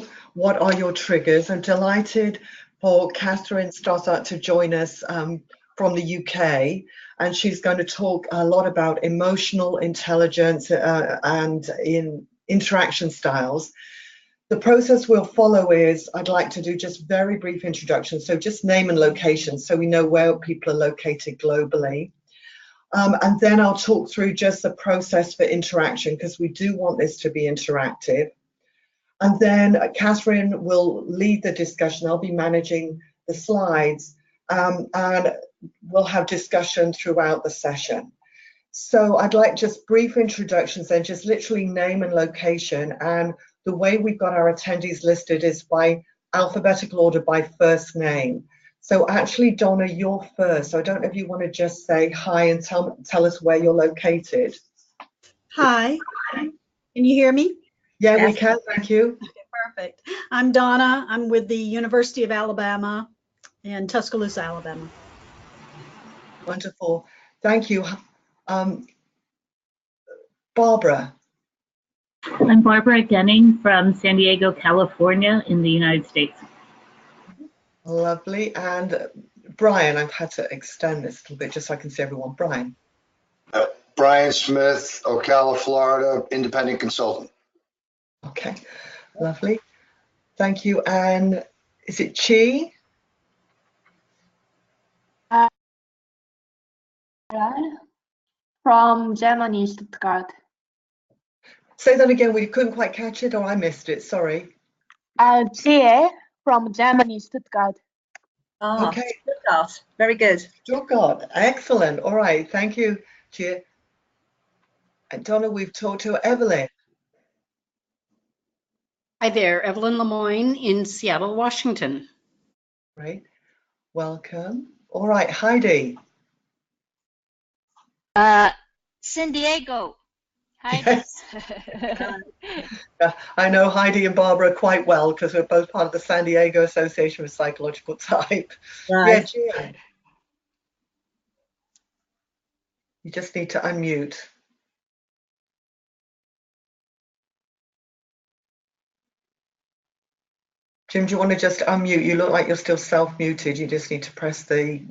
you? What are your triggers? I'm delighted for Catherine Stothart to join us from the UK, and she's going to talk a lot about emotional intelligence and in interaction styles. The process we'll follow is I'd like to do just very brief introductions, so just name and location so we know where people are located globally. And then I'll talk through just the process for interaction because we do want this to be interactive. And then Catherine will lead the discussion. I'll be managing the slides and we'll have discussion throughout the session. So I'd like just brief introductions then, just literally name and location. And the way we've got our attendees listed is by alphabetical order by first name. So actually, Donna, you're first. So I don't know if you want to just say hi and tell us where you're located. Hi, can you hear me? Yeah, yes. We can, thank you. Okay, perfect. I'm Donna. I'm with the University of Alabama in Tuscaloosa, Alabama. Wonderful, thank you. Barbara. I'm Barbara Gunning from San Diego, California in the United States. Lovely. And Brian, I've had to extend this a little bit just so I can see everyone. Brian. Brian Smith, Ocala, Florida, independent consultant. Okay, lovely. Thank you. And is it Chi? From Germany, Stuttgart. Say that again, we couldn't quite catch it or I missed it, sorry. Jie from Germany, Stuttgart. Oh, okay. Stuttgart, very good. Stuttgart, excellent. All right, thank you, Jie. And Donna, we've talked to Evelyn. Hi there, Evelyn Lemoyne in Seattle, Washington. Great, welcome. All right, Heidi. San Diego. Yes. I know Heidi and Barbara quite well because we're both part of the San Diego Association for Psychological Type. Right. Yeah, Jim. You just need to unmute. Jim, do you want to just unmute? You look like you're still self-muted. You just need to press the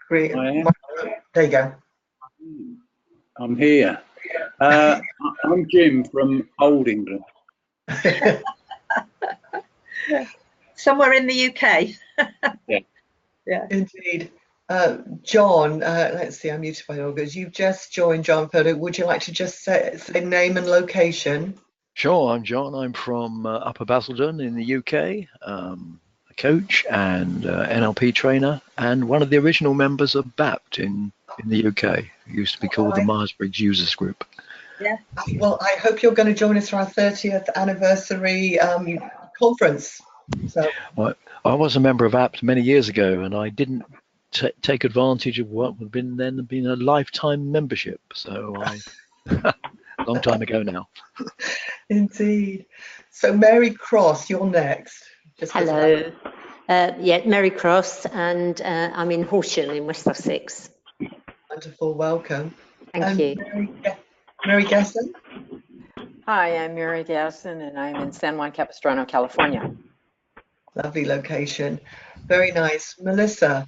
green. There you go. I'm here. I'm Jim from Old England. Somewhere in the UK. Yeah. Yeah. Indeed. John, let's see, I'm muted by August. You've just joined, John Purdo. Would you like to just say name and location? Sure, I'm John. I'm from Upper Basildon in the UK, a coach and NLP trainer, and one of the original members of BAPT in the UK. It used to be called the Myers-Briggs Users Group. Yeah. Well, I hope you're going to join us for our 30th anniversary conference. So. Well, I was a member of APT many years ago, and I didn't take advantage of what would have been a lifetime membership. So I, long time ago now. Indeed. So Mary Cross, you're next. Hello. Yeah, Mary Cross, and I'm in Horsham in West Sussex. Wonderful, welcome. Thank you. Mary Gasson. Hi, I'm Mary Gasson, and I'm in San Juan Capistrano, California. Lovely location. Very nice. Melissa.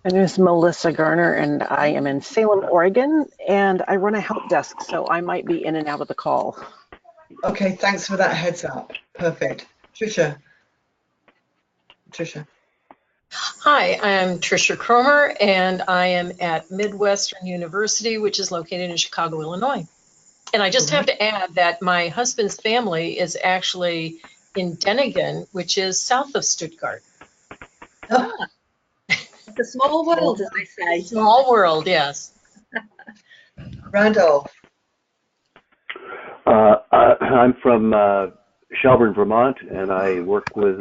My name is Melissa Garner, and I am in Salem, Oregon, and I run a help desk, so I might be in and out of the call. Okay, thanks for that heads up. Perfect. Tricia. Hi, I'm Tricia Cromer, and I am at Midwestern University, which is located in Chicago, Illinois. And I just have to add that my husband's family is actually in Denigen, which is south of Stuttgart. Oh. It's a small world, as they say. Small world, yes. Randolph. I'm from Shelburne, Vermont, and I work with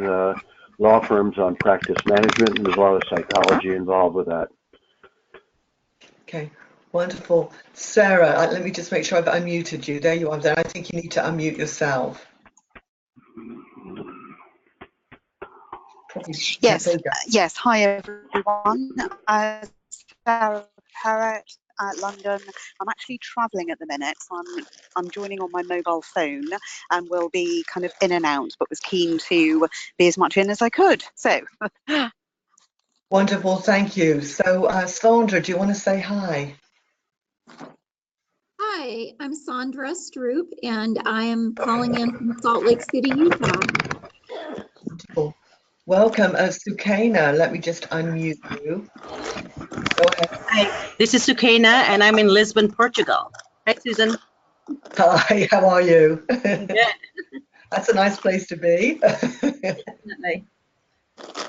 law firms on practice management, and there's a lot of psychology involved with that. Okay, wonderful. Sarah, let me just make sure I've unmuted you. There you are. There. I think you need to unmute yourself. Yes. Yes. Hi everyone. Sarah Parrott, London. I'm actually travelling at the minute, so I'm joining on my mobile phone and will be kind of in and out, but was keen to be as much in as I could. So. Wonderful, thank you. So, Sandra, do you want to say hi? Hi, I'm Sandra Stroop, and I am calling in from Salt Lake City, Utah. Wonderful. Welcome, Sukaina. Let me just unmute you. Go ahead. Hi, this is Sukaina, and I'm in Lisbon, Portugal. Hi, Susan. Hi, how are you? Good. That's a nice place to be. Definitely.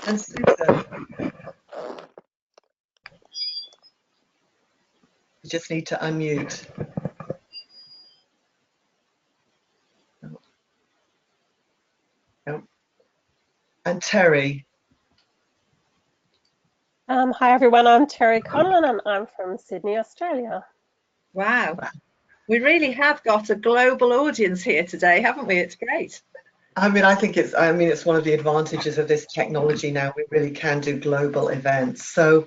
And Susan. You just need to unmute. No. And Terry. Hi everyone, I'm Terry Conlon and I'm from Sydney, Australia. Wow. We really have got a global audience here today, haven't we? It's great. I mean, it's one of the advantages of this technology now. We really can do global events. So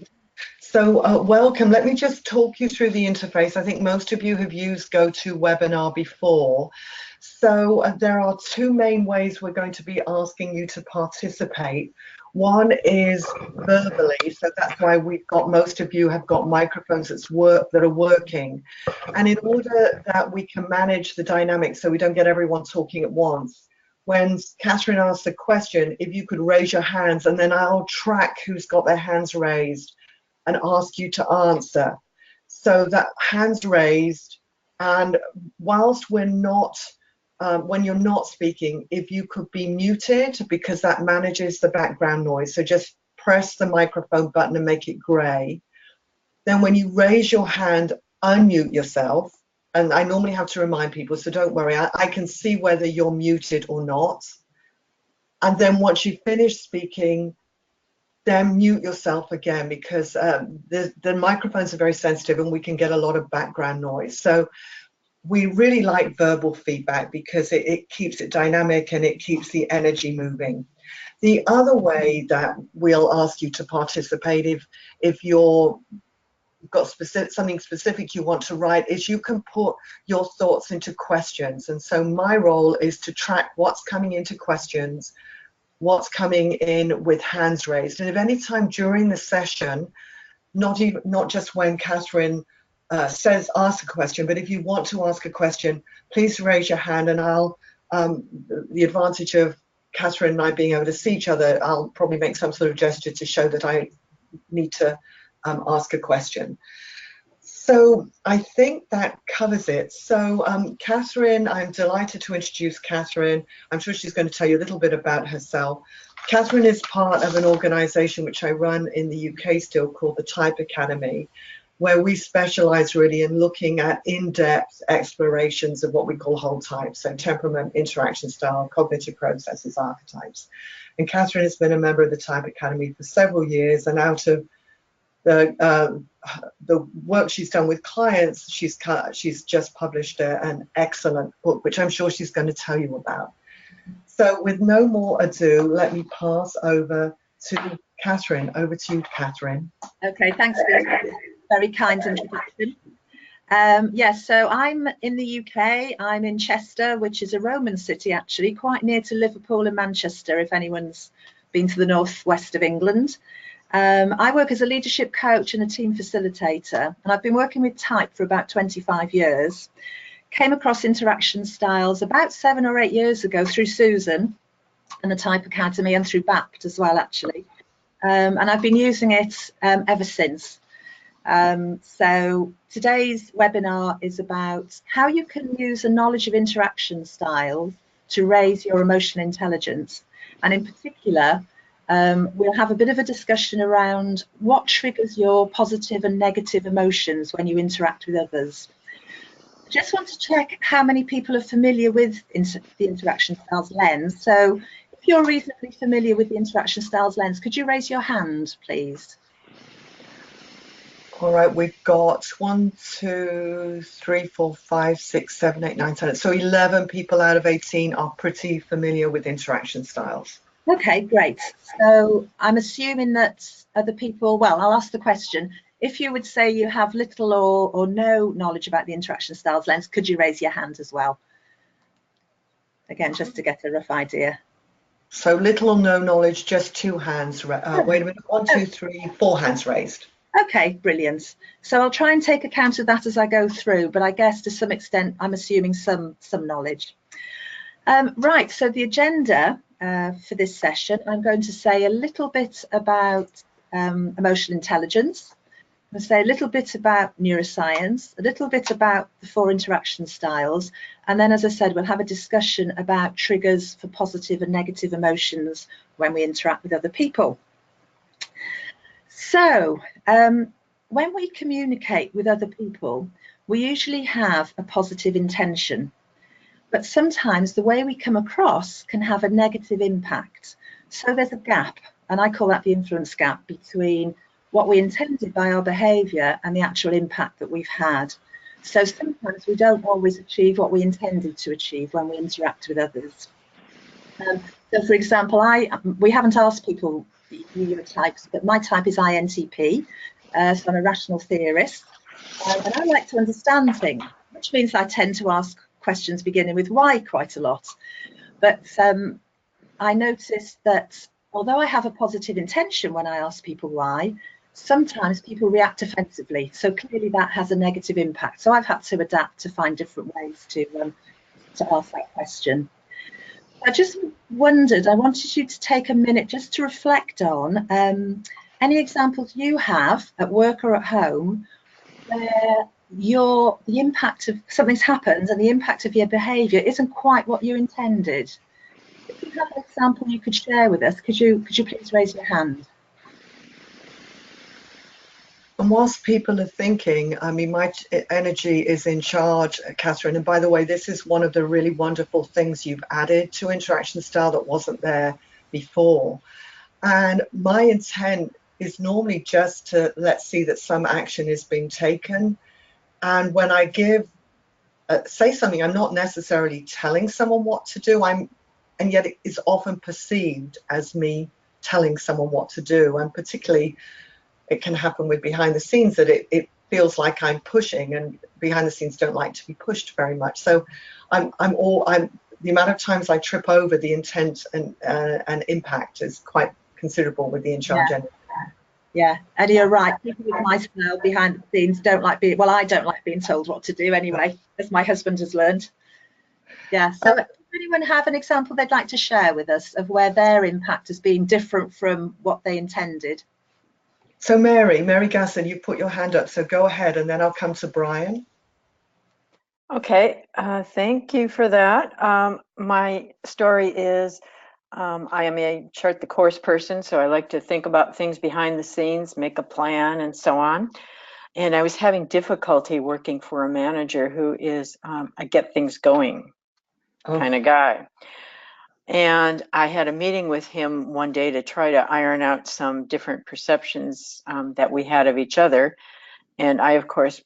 welcome. Let me just talk you through the interface. I think most of you have used GoToWebinar before. So there are two main ways we're going to be asking you to participate. One is verbally, so that's why most of you have got microphones that are working. And in order that we can manage the dynamics so we don't get everyone talking at once, when Catherine asks a question, if you could raise your hands, and then I'll track who's got their hands raised and ask you to answer. So that hands raised, and whilst we're not, when you're not speaking, if you could be muted, because that manages the background noise. So just press the microphone button and make it gray. Then when you raise your hand, unmute yourself. And I normally have to remind people, so don't worry, I can see whether you're muted or not. And then once you finish speaking, then mute yourself again, because the microphones are very sensitive and we can get a lot of background noise. So we really like verbal feedback because it keeps it dynamic and it keeps the energy moving. The other way that we'll ask you to participate, if you've got something specific you want to write, is you can put your thoughts into questions. And so my role is to track what's coming into questions, what's coming in with hands raised. And if any time during the session, not just when Catherine ask a question, but if you want to ask a question, please raise your hand, and I'll, the advantage of Catherine and I being able to see each other, I'll probably make some sort of gesture to show that I need to ask a question. So I think that covers it. So Catherine, I'm delighted to introduce Catherine. I'm sure she's going to tell you a little bit about herself. Catherine is part of an organization which I run in the UK still called the Type Academy, where we specialize really in looking at in-depth explorations of what we call whole types, so temperament, interaction style, cognitive processes, archetypes. And Catherine has been a member of the Type Academy for several years, and out of the work she's done with clients, she's just published an excellent book, which I'm sure she's going to tell you about. So with no more ado, let me pass over to Catherine. Over to you, Catherine. Okay, thanks for that very kind introduction. Yes, so I'm in the UK. I'm in Chester, which is a Roman city, actually, quite near to Liverpool and Manchester, if anyone's been to the northwest of England. I work as a leadership coach and a team facilitator, and I've been working with Type for about 25 years. Came across interaction styles about 7 or 8 years ago through Susan and the Type Academy, and through BAPT as well, actually. And I've been using it ever since. So today's webinar is about how you can use a knowledge of interaction styles to raise your emotional intelligence. And in particular, we'll have a bit of a discussion around what triggers your positive and negative emotions when you interact with others. I just want to check how many people are familiar with the interaction styles lens. So if you're reasonably familiar with the interaction styles lens, could you raise your hand, please? All right, we've got 1, 2, 3, 4, 5, 6, 7, 8, 9, 10. So 11 people out of 18 are pretty familiar with interaction styles. Okay, great. So I'm assuming that other people, well, I'll ask the question. if you would say you have little or no knowledge about the interaction styles lens, could you raise your hand as well? Again, just to get a rough idea. So little or no knowledge, just 2 hands. Wait a minute, 1, 2, 3, 4 hands raised. Okay, brilliant. So I'll try and take account of that as I go through, but I guess to some extent, I'm assuming some knowledge. Right, so the agenda for this session, I'm going to say a little bit about emotional intelligence. I'm going to say a little bit about neuroscience, a little bit about the 4 interaction styles, and then, as I said, we'll have a discussion about triggers for positive and negative emotions when we interact with other people. So, when we communicate with other people, we usually have a positive intention, but sometimes the way we come across can have a negative impact. So there's a gap, and I call that the influence gap between what we intended by our behaviour and the actual impact that we've had. So sometimes we don't always achieve what we intended to achieve when we interact with others. So for example, we haven't asked people your types, but my type is INTP, so I'm a rational theorist, and I like to understand things, which means I tend to ask questions beginning with why quite a lot. But I noticed that although I have a positive intention when I ask people why, sometimes people react offensively, so clearly that has a negative impact. So I've had to adapt to find different ways to ask that question. I just wondered, I wanted you to take a minute just to reflect on any examples you have at work or at home where the impact of something's happened and the impact of your behaviour isn't quite what you intended. If you have an example you could share with us, could you please raise your hand? And whilst people are thinking, I mean, my energy is in charge, Catherine. And by the way, this is one of the really wonderful things you've added to interaction style that wasn't there before. And my intent is normally just to let's see that some action is being taken. And when I say something, I'm not necessarily telling someone what to do. And yet it is often perceived as me telling someone what to do. And particularly, it can happen with behind the scenes that it feels like I'm pushing, and behind the scenes don't like to be pushed very much. So the amount of times I trip over the intent and impact is quite considerable with the in charge energy. Yeah, and you're right. People with my style behind the scenes don't like being, well, I don't like being told what to do anyway, as my husband has learned. Yeah, so does anyone have an example they'd like to share with us of where their impact has been different from what they intended? So Mary Gasson, you put your hand up, so go ahead, and then I'll come to Brian. Okay, thank you for that. My story is I am a chart the course person, so I like to think about things behind the scenes, make a plan, and so on. And I was having difficulty working for a manager who is a get things going kind of guy. And I had a meeting with him one day to try to iron out some different perceptions that we had of each other. And I, of course,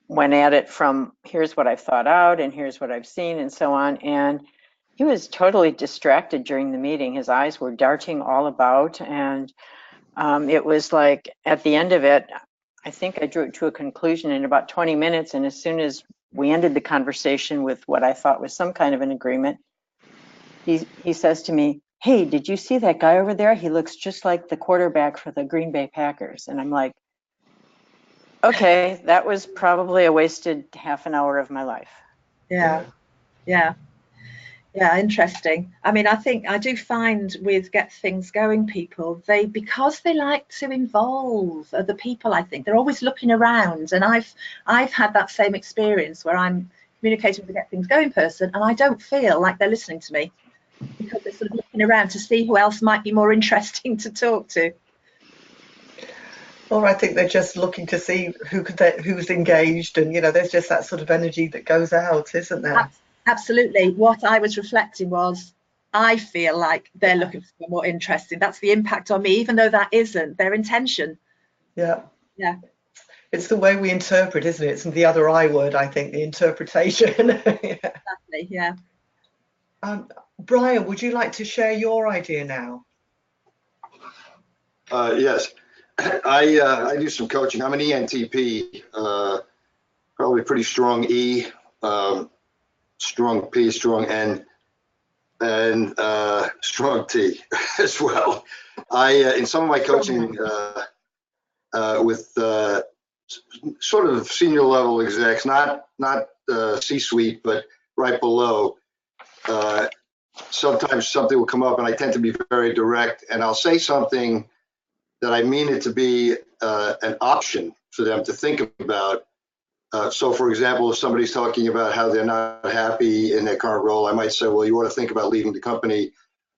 went at it from here's what I've thought out and here's what I've seen and so on. And he was totally distracted during the meeting. His eyes were darting all about. And it was like at the end of it, I think I drew it to a conclusion in about 20 minutes. And as soon as we ended the conversation with what I thought was some kind of an agreement, he says to me, "Hey, did you see that guy over there? He looks just like the quarterback for the Green Bay Packers." And I'm like, okay, that was probably a wasted half an hour of my life. Yeah, interesting. I mean, I think I do find with Get Things Going people, because they like to involve other people, I think they're always looking around, and I've had that same experience where I'm communicating with a Get Things Going person and I don't feel like they're listening to me because they're sort of looking around to see who else might be more interesting to talk to. Or I think they're just looking to see who's engaged, and there's just that sort of energy that goes out, isn't there? Absolutely. What I was reflecting was, I feel like they're looking for something more interesting. That's the impact on me, even though that isn't their intention. Yeah. Yeah. It's the way we interpret, isn't it? It's the other I word, I think, the interpretation. Exactly. Yeah. Brian, would you like to share your idea now? Yes. I do some coaching. I'm an ENTP, probably pretty strong E, strong P, strong N, and strong T as well. In some of my coaching with sort of senior level execs, not C-suite, but right below, sometimes something will come up and I tend to be very direct, and I'll say something that I mean it to be an option for them to think about. So for example, if somebody's talking about how they're not happy in their current role, I might say, well, you ought to think about leaving the company,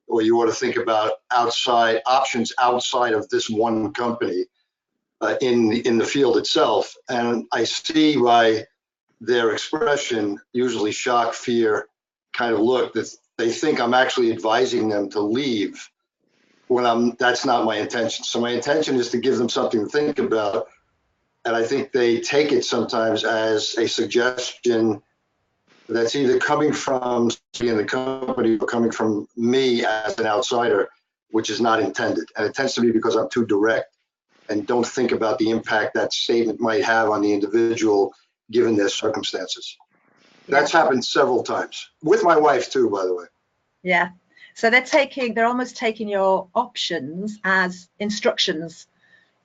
or you ought to think about options outside of this one company in the field itself. And I see by their expression, usually shock, fear kind of look, that they think I'm actually advising them to leave when that's not my intention. So my intention is to give them something to think about. And I think they take it sometimes as a suggestion that's either coming from in the company or coming from me as an outsider, which is not intended. And it tends to be because I'm too direct and don't think about the impact that statement might have on the individual given their circumstances. That's happened several times with my wife too, by the way. Yeah. So they're almost taking your options as instructions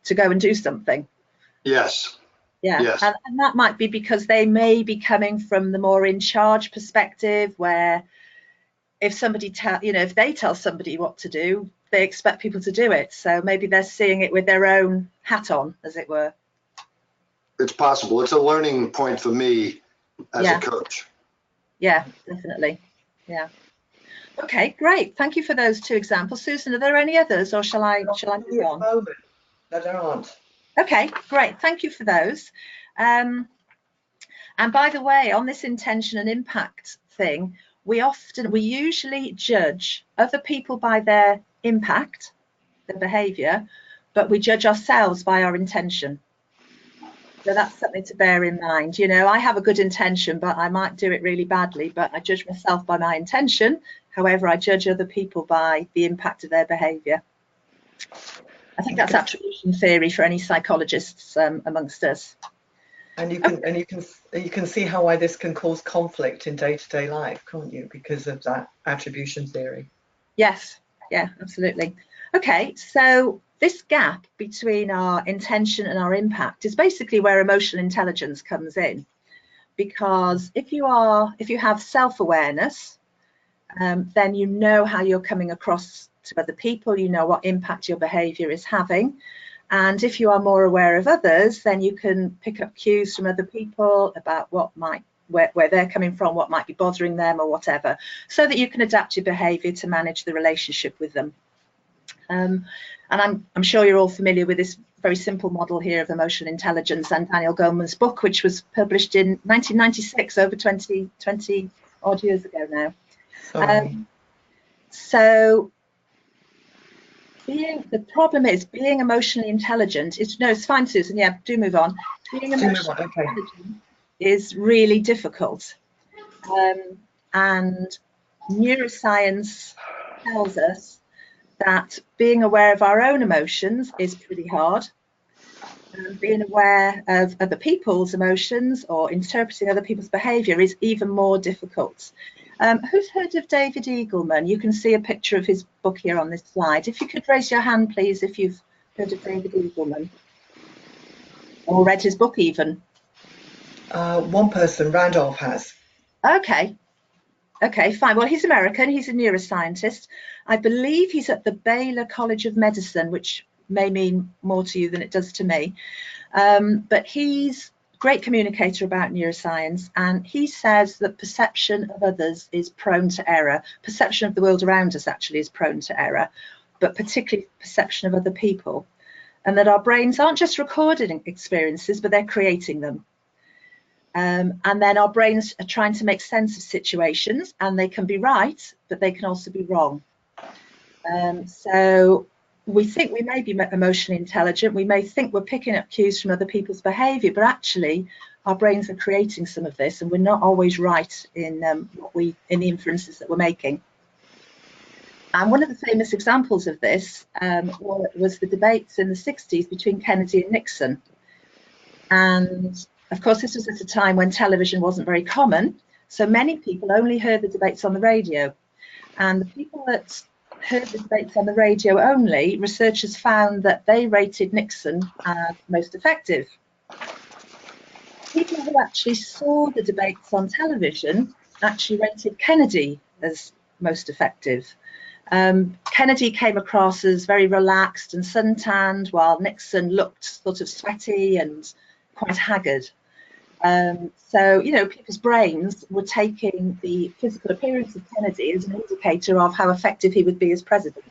to go and do something. Yes. Yeah. Yes. And that might be because they may be coming from the more in charge perspective, where if somebody if they tell somebody what to do, they expect people to do it. So maybe they're seeing it with their own hat on, as it were. It's possible. It's a learning point for me as a coach. Yeah, definitely. Yeah. Okay, great. Thank you for those two examples. Susan, are there any others, or shall I move on? No, there aren't. Okay, great. Thank you for those. And by the way, on this intention and impact thing, we usually judge other people by their impact, their behavior, but we judge ourselves by our intention. So that's something to bear in mind. I have a good intention, but I might do it really badly, but I judge myself by my intention. However, I judge other people by the impact of their behavior. I think that's attribution theory for any psychologists amongst us. And you can see why this can cause conflict in day-to-day life, can't you? Because of that attribution theory. Yes. Yeah, absolutely. Okay, so this gap between our intention and our impact is basically where emotional intelligence comes in. Because if you have self-awareness, then you know how you're coming across to other people, you know what impact your behavior is having. And if you are more aware of others, then you can pick up cues from other people about where they're coming from, what might be bothering them or whatever, so that you can adapt your behavior to manage the relationship with them. And I'm sure you're all familiar with this very simple model here of emotional intelligence and Daniel Goleman's book, which was published in 1996, over 20 odd years ago now. So the problem is being emotionally intelligent is, no, it's fine, Susan, yeah, do move on. Being emotionally intelligent is really difficult. And neuroscience tells us that being aware of our own emotions is pretty hard. Being aware of other people's emotions or interpreting other people's behavior is even more difficult. Who's heard of David Eagleman? You can see a picture of his book here on this slide. If you could raise your hand, please, if you've heard of David Eagleman or read his book even. One person, Randolph, has. Okay. Okay, fine. Well, he's American. He's a neuroscientist. I believe he's at the Baylor College of Medicine, which may mean more to you than it does to me. But he's a great communicator about neuroscience, and he says that perception of others is prone to error. Perception of the world around us actually is prone to error, but particularly perception of other people. And that our brains aren't just recording experiences, but they're creating them. And then our brains are trying to make sense of situations, and they can be right, but they can also be wrong. So we think we may be emotionally intelligent. We may think we're picking up cues from other people's behavior, but actually our brains are creating some of this, and we're not always right in the inferences that we're making. And one of the famous examples of this was the debates in the 60s between Kennedy and Nixon. And of course, this was at a time when television wasn't very common. So many people only heard the debates on the radio. And the people that heard the debates on the radio only, researchers found that they rated Nixon as most effective. People who actually saw the debates on television actually rated Kennedy as most effective. Kennedy came across as very relaxed and suntanned, while Nixon looked sort of sweaty and quite haggard. So, you know, people's brains were taking the physical appearance of Kennedy as an indicator of how effective he would be as president.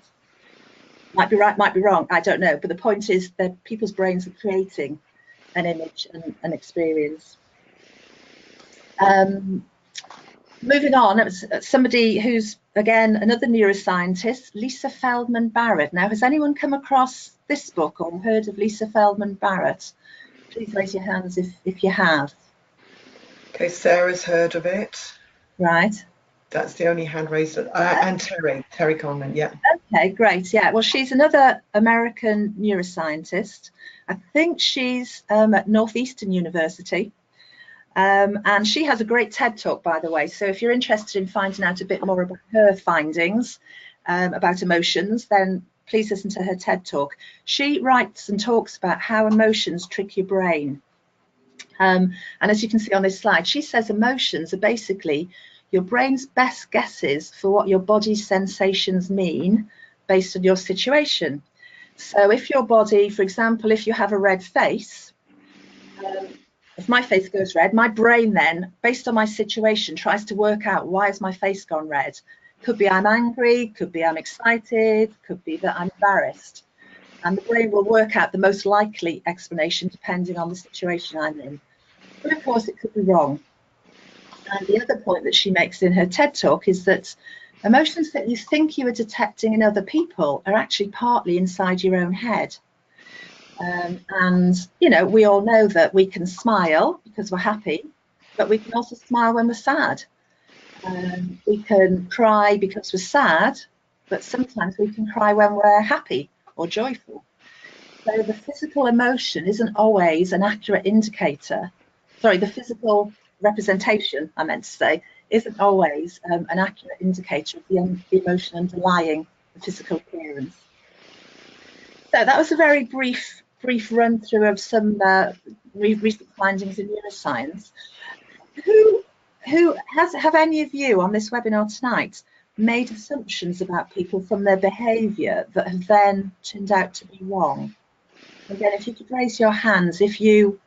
Might be right, might be wrong, I don't know. But the point is that people's brains are creating an image and an experience. Moving on, it was somebody who's, again, another neuroscientist, Lisa Feldman Barrett. Now, has anyone come across this book or heard of Lisa Feldman Barrett? Please raise your hands if you have. Okay, Sarah's heard of it. Right. That's the only hand raised. And Terry Conlon, yeah. Okay, great. Yeah, well, she's another American neuroscientist. I think she's at Northeastern University. And she has a great TED Talk, by the way. So if you're interested in finding out a bit more about her findings about emotions, then please listen to her TED Talk. She writes and talks about how emotions trick your brain. And as you can see on this slide, she says emotions are basically your brain's best guesses for what your body's sensations mean based on your situation. So if your body, for example, if you have a red face, if my face goes red, my brain then, based on my situation, tries to work out why has my face gone red. Could be I'm angry, could be I'm excited, could be that I'm embarrassed. And the brain will work out the most likely explanation depending on the situation I'm in. But of course, it could be wrong. And the other point that she makes in her TED Talk is that emotions that you think you are detecting in other people are actually partly inside your own head. And, you know, we all know that we can smile because we're happy, but we can also smile when we're sad. We can cry because we're sad, but sometimes we can cry when we're happy or joyful. So the physical emotion isn't always an accurate indicator. Sorry, the physical representation, I meant to say, isn't always an accurate indicator of the emotion underlying the physical appearance. So that was a very brief run through of some recent findings in neuroscience. Have any of you on this webinar tonight made assumptions about people from their behaviour that have then turned out to be wrong? Again, if you could raise your hands if you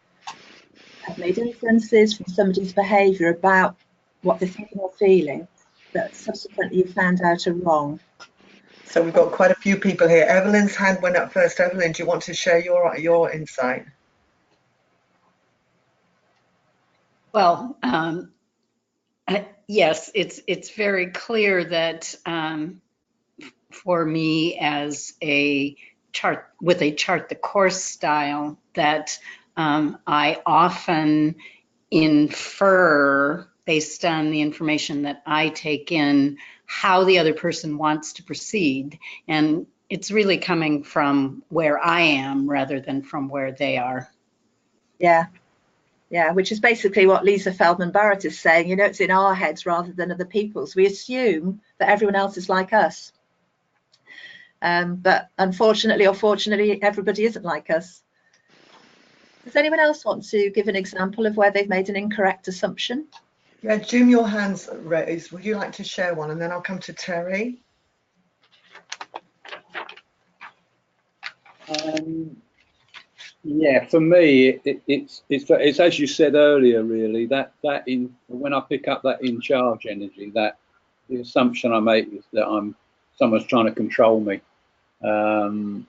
have made inferences from somebody's behaviour about what they're thinking or feeling that subsequently you found out are wrong. So we've got quite a few people here. Evelyn's hand went up first. Evelyn, do you want to share your insight? Well, yes, it's very clear that for me as a chart the course style that I often infer based on the information that I take in how the other person wants to proceed, and it's really coming from where I am rather than from where they are. Yeah, which is basically what Lisa Feldman Barrett is saying. You know, it's in our heads rather than other people's. We assume that everyone else is like us, but unfortunately or fortunately, everybody isn't like us. Does anyone else want to give an example of where they've made an incorrect assumption? Yeah, Jim, your hand's raised. Would you like to share one? And then I'll come to Terry. Yeah, for me, it's as you said earlier, really. When I pick up that in charge energy, that the assumption I make is that someone's trying to control me. And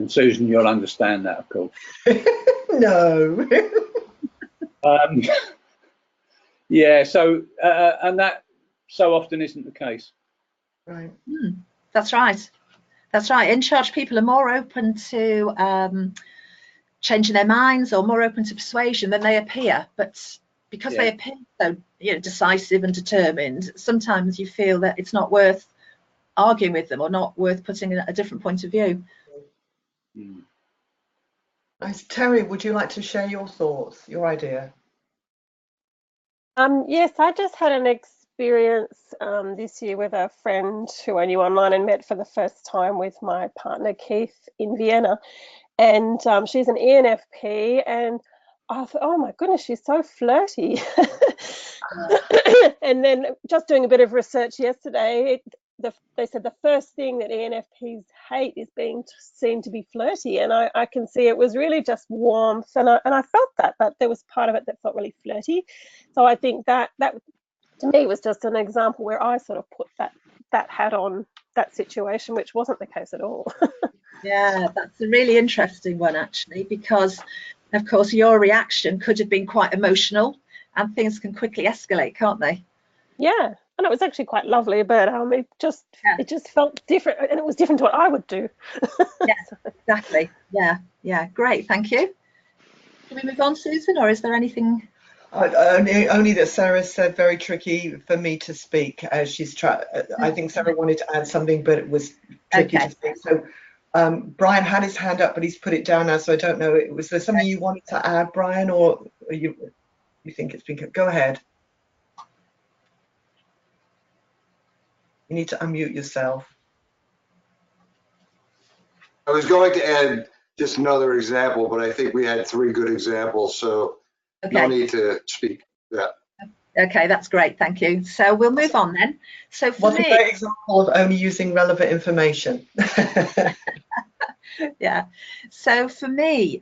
Susan, you'll understand that, of course. No. Yeah. So and that so often isn't the case. Right. That's right. That's right. In charge people are more open to changing their minds or more open to persuasion than they appear. But because they appear so, decisive and determined, sometimes you feel that it's not worth arguing with them or not worth putting in a different point of view. Nice. Terry, would you like to share your thoughts, your idea? Yes, I just had an experience this year with a friend who I knew online and met for the first time with my partner Keith in Vienna, and she's an ENFP, and I thought, oh my goodness, she's so flirty. And then just doing a bit of research yesterday, they said the first thing that ENFPs hate is being seen to be flirty, and I can see it was really just warmth, and I felt that, but there was part of it that felt really flirty. So I think that to me was just an example where I sort of put that hat on that situation, which wasn't the case at all. Yeah, that's a really interesting one actually, because of course your reaction could have been quite emotional, and things can quickly escalate, can't they? Yeah, and it was actually quite lovely, but it just felt different, and it was different to what I would do. Yeah, exactly. Yeah, great, thank you. Can we move on, Susan, or is there anything? Only that Sarah said very tricky for me to speak as she's I think Sarah wanted to add something, but it was tricky to speak. So Brian had his hand up, but he's put it down now, so I don't know. Was there something you wanted to add, Brian, or you think it's been? Go ahead. You need to unmute yourself. I was going to add just another example, but I think we had 3 good examples, so no need to speak. Yeah. Okay, that's great, thank you. So we'll move on then. So for What's me, a great example of only using relevant information? Yeah. So for me,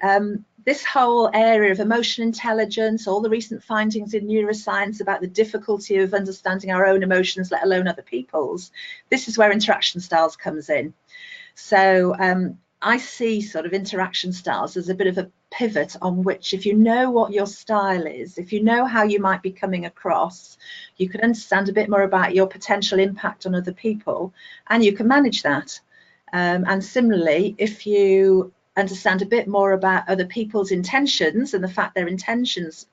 this whole area of emotional intelligence, all the recent findings in neuroscience about the difficulty of understanding our own emotions, let alone other people's, this is where interaction styles comes in. So I see sort of interaction styles as a bit of a pivot on which, if you know what your style is, if you know how you might be coming across, you can understand a bit more about your potential impact on other people, and you can manage that. And similarly, if you understand a bit more about other people's intentions and the fact their intentions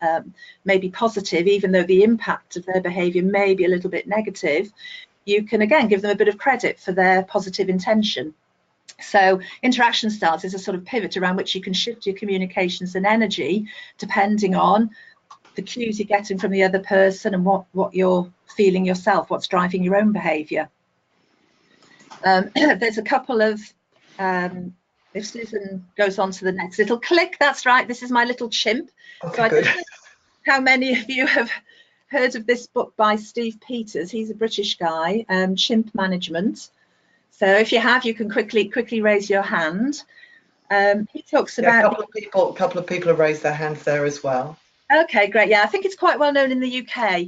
may be positive, even though the impact of their behaviour may be a little bit negative, you can again give them a bit of credit for their positive intention. So interaction styles is a sort of pivot around which you can shift your communications and energy depending on the cues you're getting from the other person and what you're feeling yourself, what's driving your own behaviour. There's a couple of, if Susan goes on to the next little click, that's right, this is my little chimp. Okay, so I don't know how many of you have heard of this book by Steve Peters. He's a British guy, Chimp Management. So if you have, you can quickly raise your hand. He talks about a couple of people have raised their hands there as well. Okay, great. Yeah, I think it's quite well known in the UK.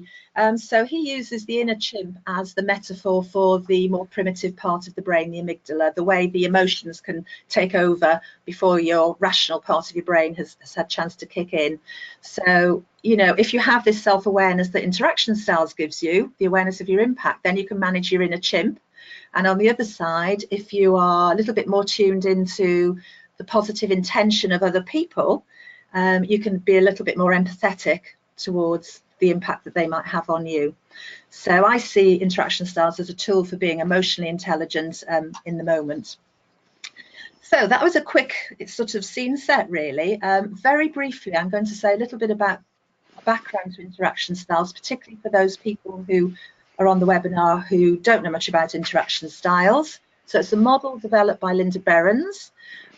So he uses the inner chimp as the metaphor for the more primitive part of the brain, the amygdala, the way the emotions can take over before your rational part of your brain has had a chance to kick in. So, if you have this self-awareness that interaction styles gives you, the awareness of your impact, then you can manage your inner chimp. And on the other side, if you are a little bit more tuned into the positive intention of other people, you can be a little bit more empathetic towards the impact that they might have on you. So I see interaction styles as a tool for being emotionally intelligent in the moment. So that was a quick sort of scene set, really. Very briefly, I'm going to say a little bit about background to interaction styles, particularly for those people who are on the webinar who don't know much about interaction styles. So it's a model developed by Linda Behrens.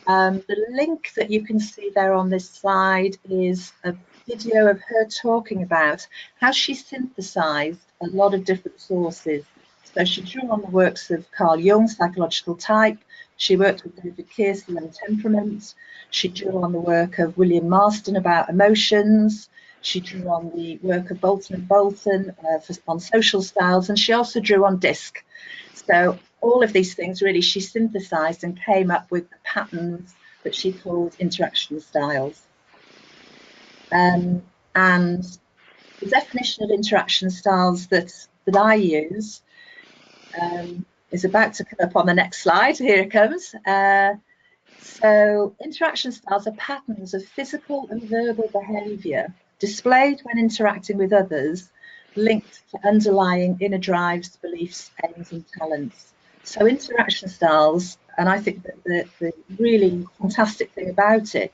The link that you can see there on this slide is a video of her talking about how she synthesized a lot of different sources. So she drew on the works of Carl Jung, Psychological Type. She worked with David Kiersel and Temperament. She drew on the work of William Marston about emotions. She drew on the work of Bolton and Bolton on social styles, and she also drew on DISC. So all of these things really she synthesized and came up with the patterns that she called interaction styles. And the definition of interaction styles that I use is about to come up on the next slide. Here it comes. So interaction styles are patterns of physical and verbal behavior displayed when interacting with others, linked to underlying inner drives, beliefs, aims and talents. So interaction styles, and I think that the really fantastic thing about it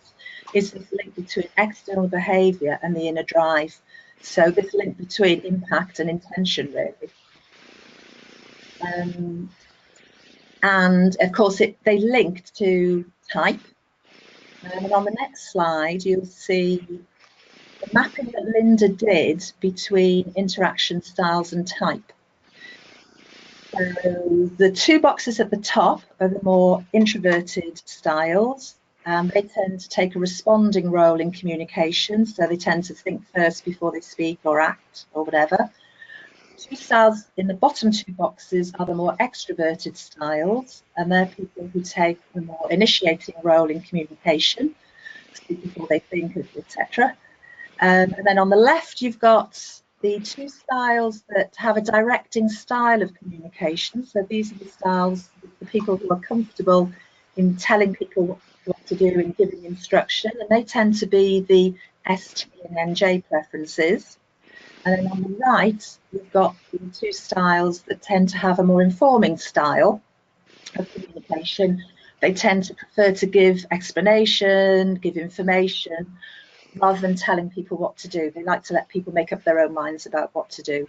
is this link between external behaviour and the inner drive. So this link between impact and intention, really. And of course, they linked to type. And on the next slide, you'll see the mapping that Linda did between interaction styles and type. So the two boxes at the top are the more introverted styles. They tend to take a responding role in communication, so they tend to think first before they speak or act or whatever. Two styles in the bottom two boxes are the more extroverted styles, and they're people who take a more initiating role in communication, speak before they think, etc. And then on the left, you've got the two styles that have a directing style of communication. So these are the styles, the people who are comfortable in telling people what to do and giving instruction, and they tend to be the ST and NJ preferences. And then on the right, we've got the two styles that tend to have a more informing style of communication. They tend to prefer to give explanation, give information, rather than telling people what to do. They like to let people make up their own minds about what to do.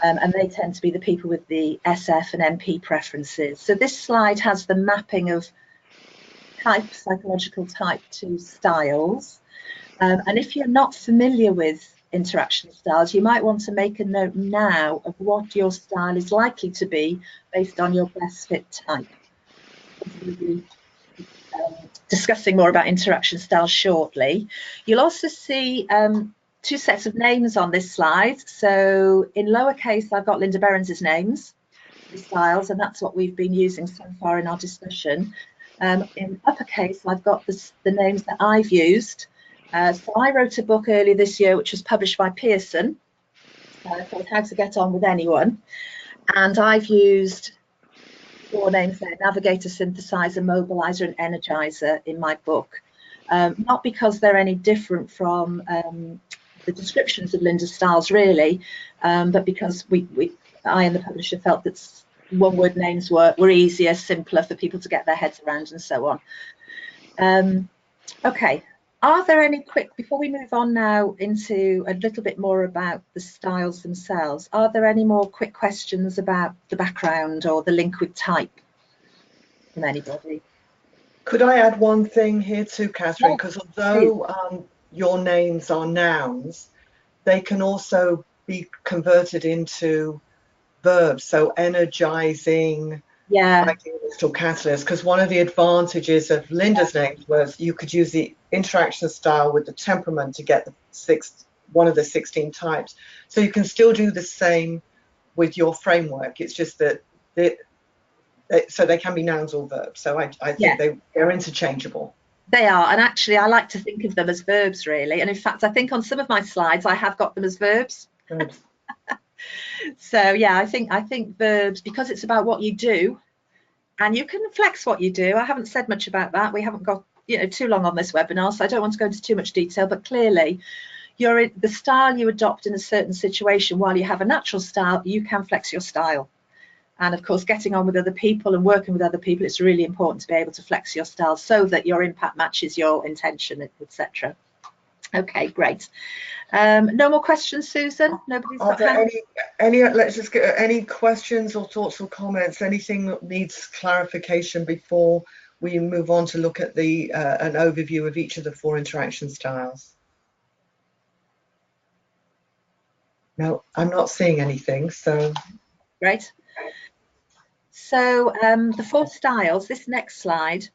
And they tend to be the people with the SF and MP preferences. So this slide has the mapping of type, psychological type, to styles. And if you're not familiar with interaction styles, you might want to make a note now of what your style is likely to be based on your best fit type. We'll be discussing more about interaction styles shortly. You'll also see two sets of names on this slide. So in lowercase, I've got Linda Behrens' names, the styles, and that's what we've been using so far in our discussion. In uppercase, I've got the names that I've used. So I wrote a book earlier this year, which was published by Pearson, called How to Get On With Anyone. And I've used 4 names there: navigator, synthesizer, mobilizer, and energizer in my book. Not because they're any different from the descriptions of Linda's styles, really, but because I and the publisher felt that one-word names were easier, simpler for people to get their heads around, and so on. Okay. Are there any quick, before we move on now into a little bit more about the styles themselves, are there any more quick questions about the background or the link with type from anybody? Could I add one thing here too, Catherine? Because although your names are nouns, they can also be converted into verbs. So energizing, or catalyst, because one of the advantages of Linda's names was you could use the interaction style with the temperament to get one of the 16 types. So you can still do the same with your framework. It's just that so they can be nouns or verbs. So I think they're interchangeable. They are, and actually I like to think of them as verbs, really. And in fact, I think on some of my slides I have got them as verbs. So yeah, I think verbs, because it's about what you do, and you can flex what you do. I haven't said much about that. We haven't got too long on this webinar, so I don't want to go into too much detail. But clearly, the style you adopt in a certain situation, while you have a natural style, you can flex your style. And of course, getting on with other people and working with other people, it's really important to be able to flex your style so that your impact matches your intention, etc. Okay, great. No more questions, Susan? Nobody's got let's just get any questions or thoughts or comments, anything that needs clarification before we move on to look at an overview of each of the 4 interaction styles. No, I'm not seeing anything, so. Great. So the 4 styles, this next slide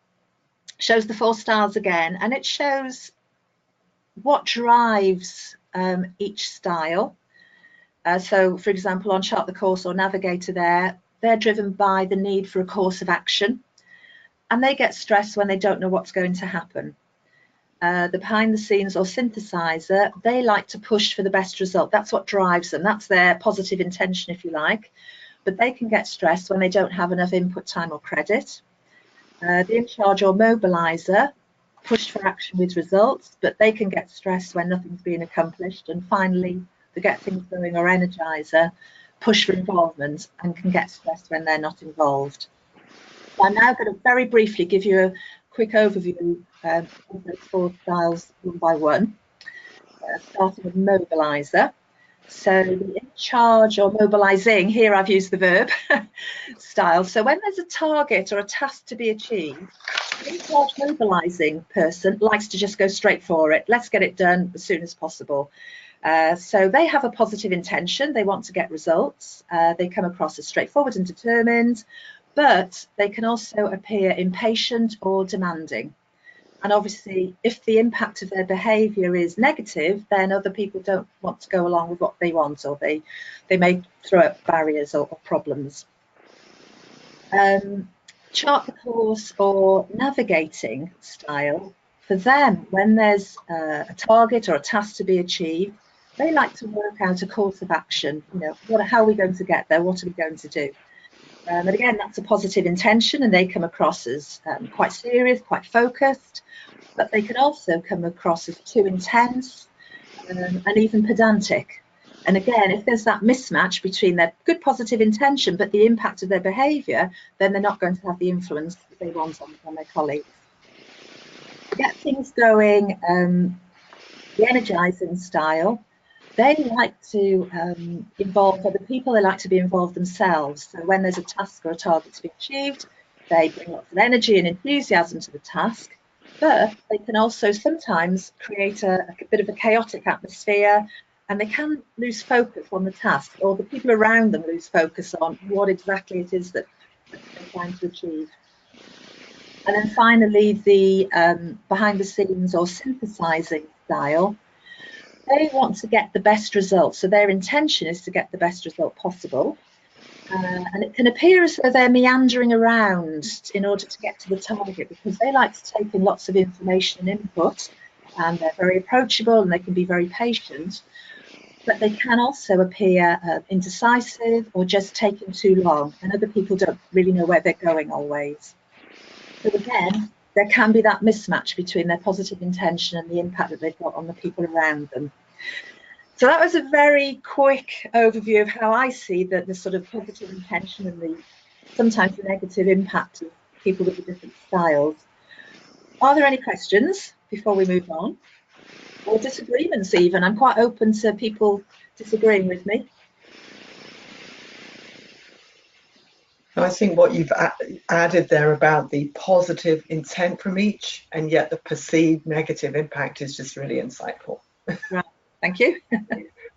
shows the 4 styles again, and it shows what drives each style. So for example, on Chart the Course or Navigator they're driven by the need for a course of action, and they get stressed when they don't know what's going to happen. The behind the scenes or synthesizer, they like to push for the best result. That's what drives them. That's their positive intention, if you like. But they can get stressed when they don't have enough input time or credit. The in charge or mobilizer, push for action with results, but they can get stressed when nothing's being accomplished. And finally, the get things going or energizer, push for involvement and can get stressed when they're not involved. So I'm now going to very briefly give you a quick overview of those 4 styles one by one, starting with mobilizer. So the in charge or mobilizing, here I've used the verb style. So when there's a target or a task to be achieved, the in charge mobilizing person likes to just go straight for it. Let's get it done as soon as possible. So they have a positive intention. They want to get results. They come across as straightforward and determined, but they can also appear impatient or demanding. And obviously, if the impact of their behaviour is negative, then other people don't want to go along with what they want, or they may throw up barriers or problems. Chart the course or navigating style. For them, when there's a target or a task to be achieved, they like to work out a course of action. You know, how are we going to get there? What are we going to do? And again, that's a positive intention, and they come across as quite serious, quite focused. But they can also come across as too intense and even pedantic. And again, if there's that mismatch between their good positive intention but the impact of their behaviour, then they're not going to have the influence that they want on their colleagues. To get things going, the energising style, they like to involve other people, they like to be involved themselves. So when there's a task or a target to be achieved, they bring lots of energy and enthusiasm to the task. But they can also sometimes create a bit of a chaotic atmosphere, and they can lose focus on the task, or the people around them lose focus on what exactly it is that they're trying to achieve. And then finally, the behind the scenes or synthesizing style, they want to get the best result. So their intention is to get the best result possible. And it can appear as though they're meandering around in order to get to the target, because they like to take in lots of information and input, and they're very approachable and they can be very patient, but they can also appear indecisive or just taking too long, and other people don't really know where they're going always. So again, there can be that mismatch between their positive intention and the impact that they've got on the people around them. So that was a very quick overview of how I see the sort of positive intention and the sometimes the negative impact of people with the different styles. Are there any questions before we move on? Or disagreements even? I'm quite open to people disagreeing with me. I think what you've added there about the positive intent from each and yet the perceived negative impact is just really insightful. Right. Thank you.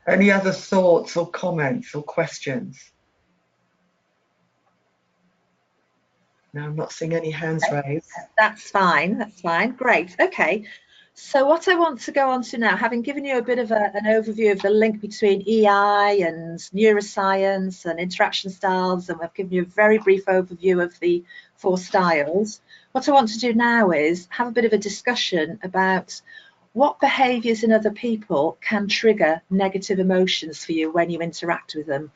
Any other thoughts or comments or questions? No, I'm not seeing any hands raised. That's fine. That's fine. Great. Okay. So what I want to go on to now, having given you a bit of an overview of the link between EI and neuroscience and interaction styles, and we've given you a very brief overview of the 4 styles, what I want to do now is have a bit of a discussion about what behaviours in other people can trigger negative emotions for you when you interact with them.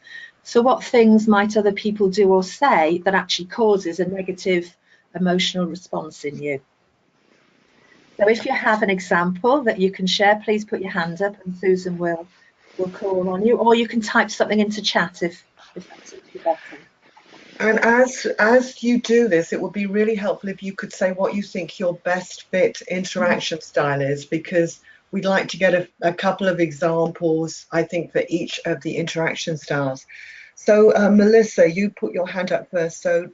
So what things might other people do or say that actually causes a negative emotional response in you? So if you have an example that you can share, please put your hand up and Susan will call on you, or you can type something into chat if that suits you better. And as you do this, it would be really helpful if you could say what you think your best fit interaction style is, because we'd like to get a couple of examples, I think, for each of the interaction styles. So Melissa, you put your hand up first. So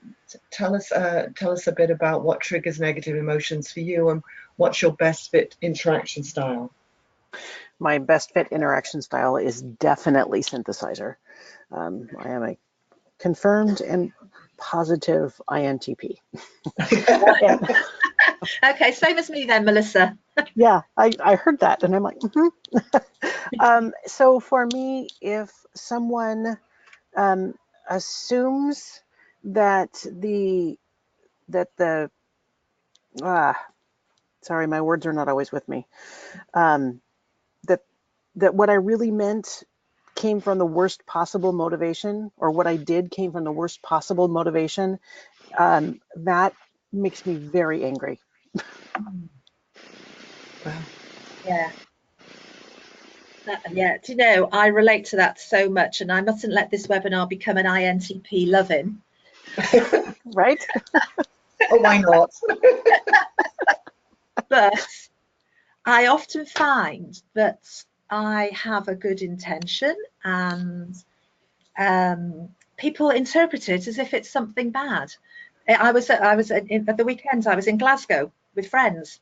tell us a bit about what triggers negative emotions for you and what's your best fit interaction style. My best fit interaction style is definitely synthesizer. I am a confirmed and positive INTP. Okay, same as me then, Melissa. Yeah, I heard that and I'm like, so for me, if someone assumes that sorry, my words are not always with me, that what I really meant came from the worst possible motivation, or what I did came from the worst possible motivation, that makes me very angry. Wow. Yeah. Yeah, do you know, I relate to that so much, and I mustn't let this webinar become an INTP loving. Right? Oh, why not? But I often find that I have a good intention, and people interpret it as if it's something bad. At the weekend, I was in Glasgow with friends,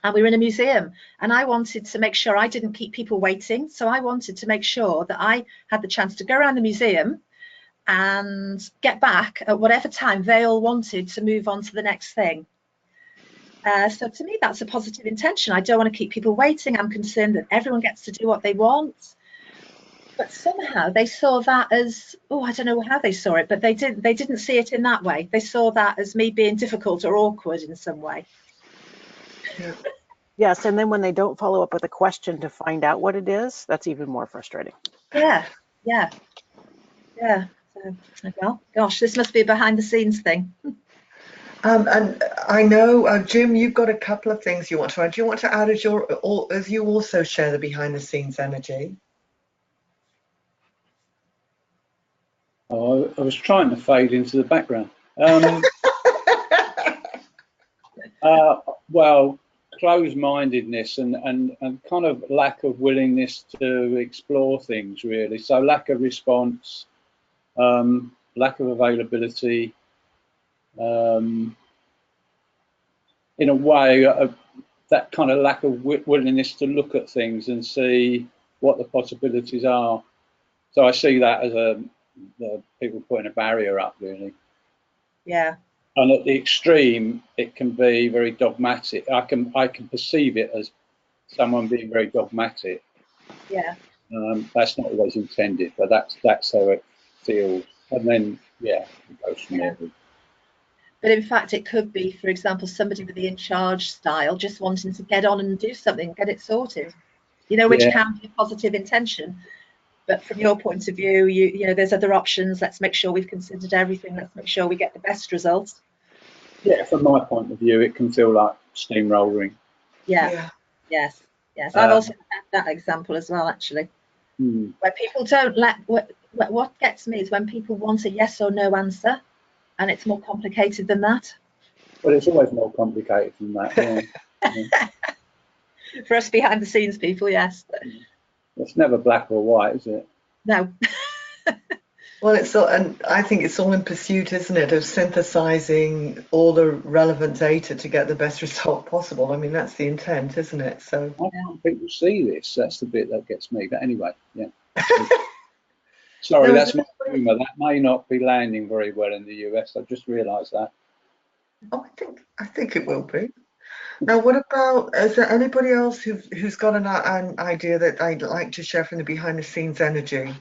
and we were in a museum, and I wanted to make sure I didn't keep people waiting. So I wanted to make sure that I had the chance to go around the museum and get back at whatever time they all wanted to move on to the next thing. So to me, that's a positive intention. I don't want to keep people waiting. I'm concerned that everyone gets to do what they want. But somehow they saw that as, oh, I don't know how they saw it, but they didn't see it in that way. They saw that as me being difficult or awkward in some way. Yeah. Yes, and then when they don't follow up with a question to find out what it is, that's even more frustrating. Yeah. So, well, gosh, this must be a behind the scenes thing. And I know, Jim, you've got a couple of things you want to add. Do you want to add as you also share the behind the scenes energy? Oh, I was trying to fade into the background. Well, closed-mindedness and kind of lack of willingness to explore things, really. So lack of response, lack of availability, in a way, that kind of lack of willingness to look at things and see what the possibilities are. So I see that as people putting a barrier up, really. Yeah. And at the extreme, it can be very dogmatic. I can perceive it as someone being very dogmatic. Yeah. That's not always intended, but that's how it feels. And then, yeah, it goes from there. But in fact, it could be, for example, somebody with the in charge style just wanting to get on and do something, get it sorted. You know, which can be a positive intention. But from your point of view, you know, there's other options. Let's make sure we've considered everything. Let's make sure we get the best result. Yeah, from my point of view, it can feel like steamrolling. Yeah. Yes. I've also had that example as well, actually. Where people don't what gets me is when people want a yes or no answer, and it's more complicated than that. Well, it's always more complicated than that. Yeah. For us behind the scenes people, yes. It's never black or white, is it? No. Well, and I think it's all in pursuit, isn't it, of synthesizing all the relevant data to get the best result possible. I mean, that's the intent, isn't it? So why can't people see this? That's the bit that gets me. But anyway, yeah. Sorry, that's my humour. That may not be landing very well in the US. I just realised that. Oh, I think it will be. Now, what about, is there anybody else who's got an idea that I'd like to share from the behind the scenes energy?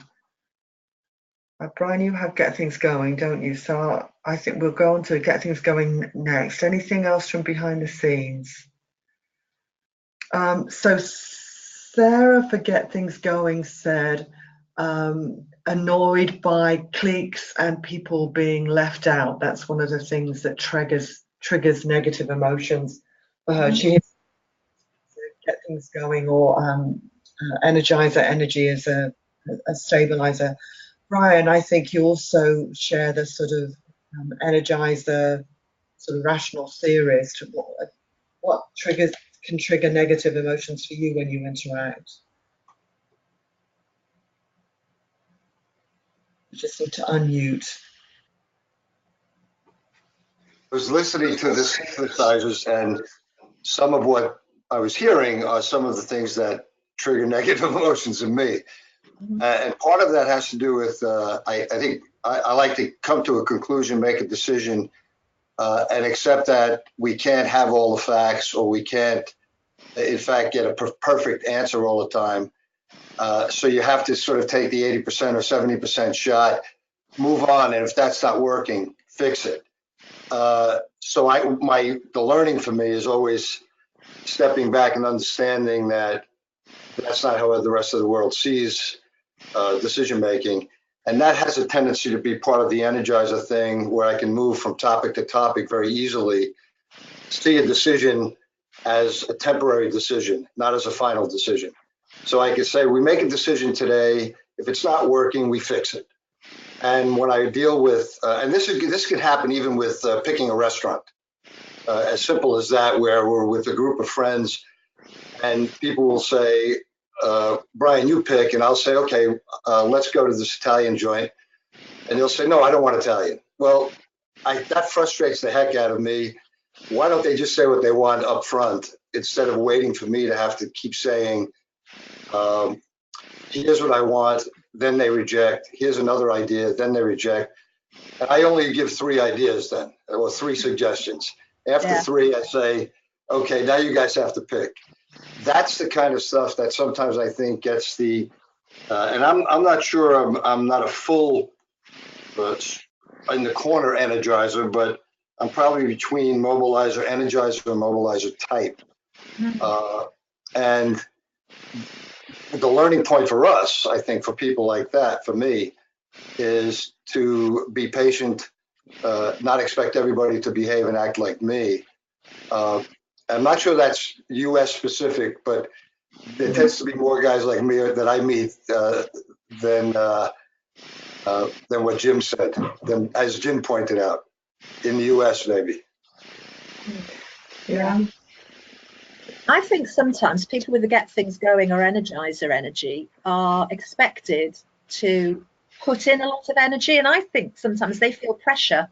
Brian, you have Get Things Going, don't you? So I think we'll go on to Get Things Going next. Anything else from behind the scenes? So Sarah for Get Things Going said, annoyed by cliques and people being left out. That's one of the things that triggers negative emotions for her. She has Get Things Going or Energizer energy as a stabilizer. Brian, I think you also share the sort of Energizer sort of rational theorist. What can trigger negative emotions for you when you interact? You just need to unmute. I was listening to the synthesizers, and some of what I was hearing are some of the things that trigger negative emotions in me. And part of that has to do with, I think I like to come to a conclusion, make a decision, and accept that we can't have all the facts, or we can't, in fact, get a perfect answer all the time. So you have to sort of take the 80% or 70% shot, move on, and if that's not working, fix it. So the learning for me is always stepping back and understanding that that's not how the rest of the world sees decision making. And that has a tendency to be part of the Energizer thing, where I can move from topic to topic very easily, see a decision as a temporary decision, not as a final decision. So I could say, we make a decision today. If it's not working, we fix it. And when I deal with, and this could happen even with picking a restaurant, as simple as that, where we're with a group of friends and people will say, Brian, you pick, and I'll say, okay, let's go to this Italian joint. And they'll say, no, I don't want Italian. Well, that frustrates the heck out of me. Why don't they just say what they want up front instead of waiting for me to have to keep saying, here's what I want, then they reject. Here's another idea, then they reject. And I only give 3 ideas then, or 3 suggestions. After 3, I say, okay, now you guys have to pick. That's the kind of stuff that sometimes I think gets the, and I'm not sure I'm not a full in the corner energizer, but I'm probably between mobilizer, energizer, and mobilizer type. And the learning point for us, I think, for people like that, for me, is to be patient, not expect everybody to behave and act like me. I'm not sure that's U.S. specific, but there tends to be more guys like me that I meet than what Jim said, as Jim pointed out, in the U.S. maybe. Yeah. I think sometimes people with the get things going or energizer energy are expected to put in a lot of energy, and I think sometimes they feel pressure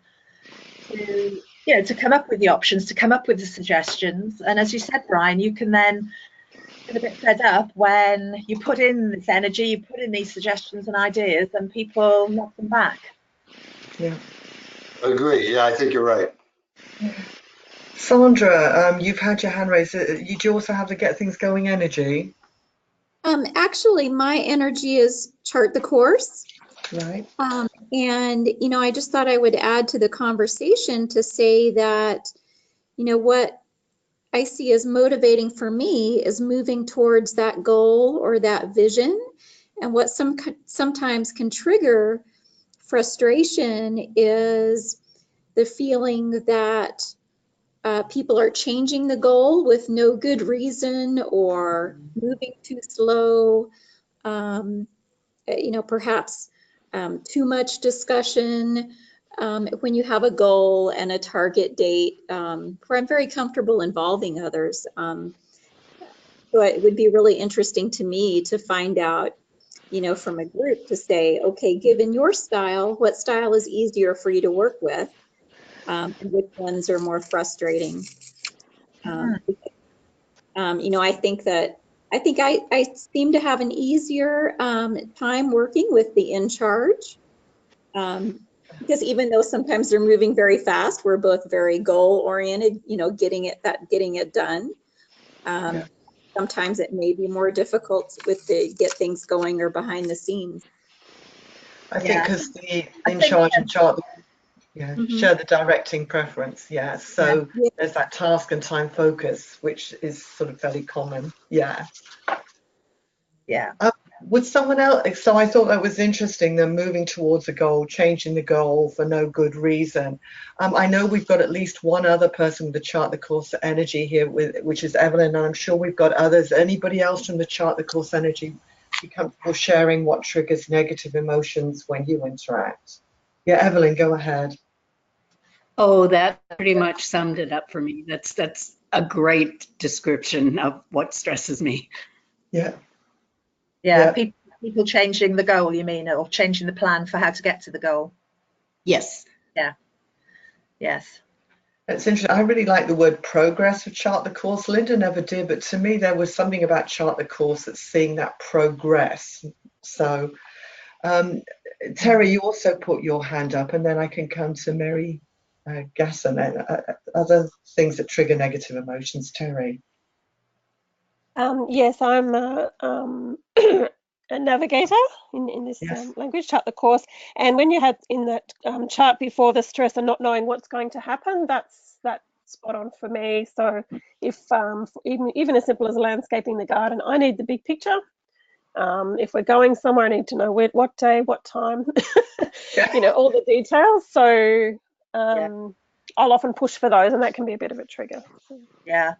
to, you know, to come up with the options, to come up with the suggestions. And as you said, Brian, you can then get a bit fed up when you put in this energy, you put in these suggestions and ideas, and people knock them back. Yeah. I agree. Yeah, I think you're right. Sandra, you've had your hand raised. You do also have the get things going energy. Actually, my energy is chart the course. Right. And, you know, I just thought I would add to the conversation to say that, you know, what I see as motivating for me is moving towards that goal or that vision. And what sometimes can trigger frustration is the feeling that people are changing the goal with no good reason or moving too slow, you know, perhaps too much discussion when you have a goal and a target date, where I'm very comfortable involving others. So it would be really interesting to me to find out, you know, from a group to say, okay, given your style, what style is easier for you to work with? And which ones are more frustrating? You know, I think I seem to have an easier time working with the in charge, because even though sometimes they're moving very fast, we're both very goal oriented, you know, getting it done. Sometimes it may be more difficult with the get things going or behind the scenes. I think because the in charge and chart, share the directing preference. Yeah. So there's that task and time focus, which is sort of fairly common. Yeah. Yeah. Would someone else? So I thought that was interesting. They're moving towards a goal, changing the goal for no good reason. I know we've got at least one other person with the chart the course energy here, which is Evelyn, and I'm sure we've got others. Anybody else from the chart the course energy be comfortable sharing what triggers negative emotions when you interact? Yeah, Evelyn, go ahead. Oh, that pretty much summed it up for me. That's a great description of what stresses me. Yeah. Yeah. People changing the goal, you mean, or changing the plan for how to get to the goal? Yes. Yeah. Yes. It's interesting. I really like the word progress for chart the course. Linda never did, but to me there was something about chart the course that's seeing that progress. So Terry, you also put your hand up, and then I can come to Mary Gasson and other things that trigger negative emotions. Terry. Yes, I'm a navigator in this language, chart the course. And when you had in that chart before the stress and not knowing what's going to happen, that's spot on for me. So if even as simple as landscaping the garden, I need the big picture. If we're going somewhere, I need to know where, what day, what time, you know, all the details. So I'll often push for those, and that can be a bit of a trigger. Yeah.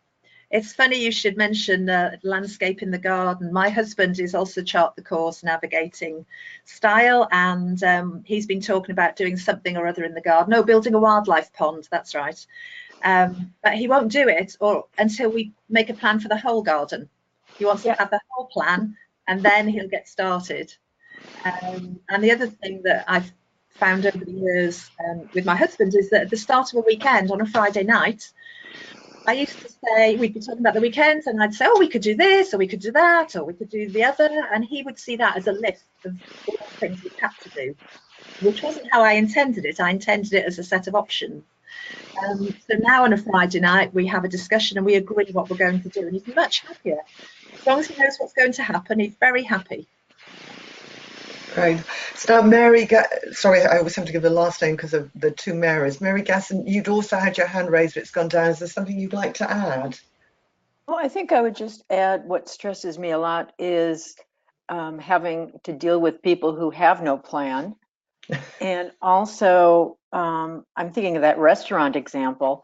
It's funny you should mention landscape in the garden. My husband is also chart the course navigating style, and he's been talking about doing something or other in the garden. No, building a wildlife pond, that's right. But he won't do it until we make a plan for the whole garden. He wants to have the whole plan, and then he'll get started. And the other thing that I've found over the years with my husband is that at the start of a weekend on a Friday night, I used to say, we'd be talking about the weekends, and I'd say, oh, we could do this, or we could do that, or we could do the other, and he would see that as a list of all the things we had to do, which wasn't how I intended it. I intended it as a set of options. So now on a Friday night, we have a discussion and we agree what we're going to do, and he's much happier. As long as he knows what's going to happen, he's very happy. Great. So now Mary, sorry, I always have to give the last name because of the two Marys. Mary Gasson, you'd also had your hand raised, but it's gone down. Is there something you'd like to add? Well, I think I would just add what stresses me a lot is having to deal with people who have no plan. And also, I'm thinking of that restaurant example.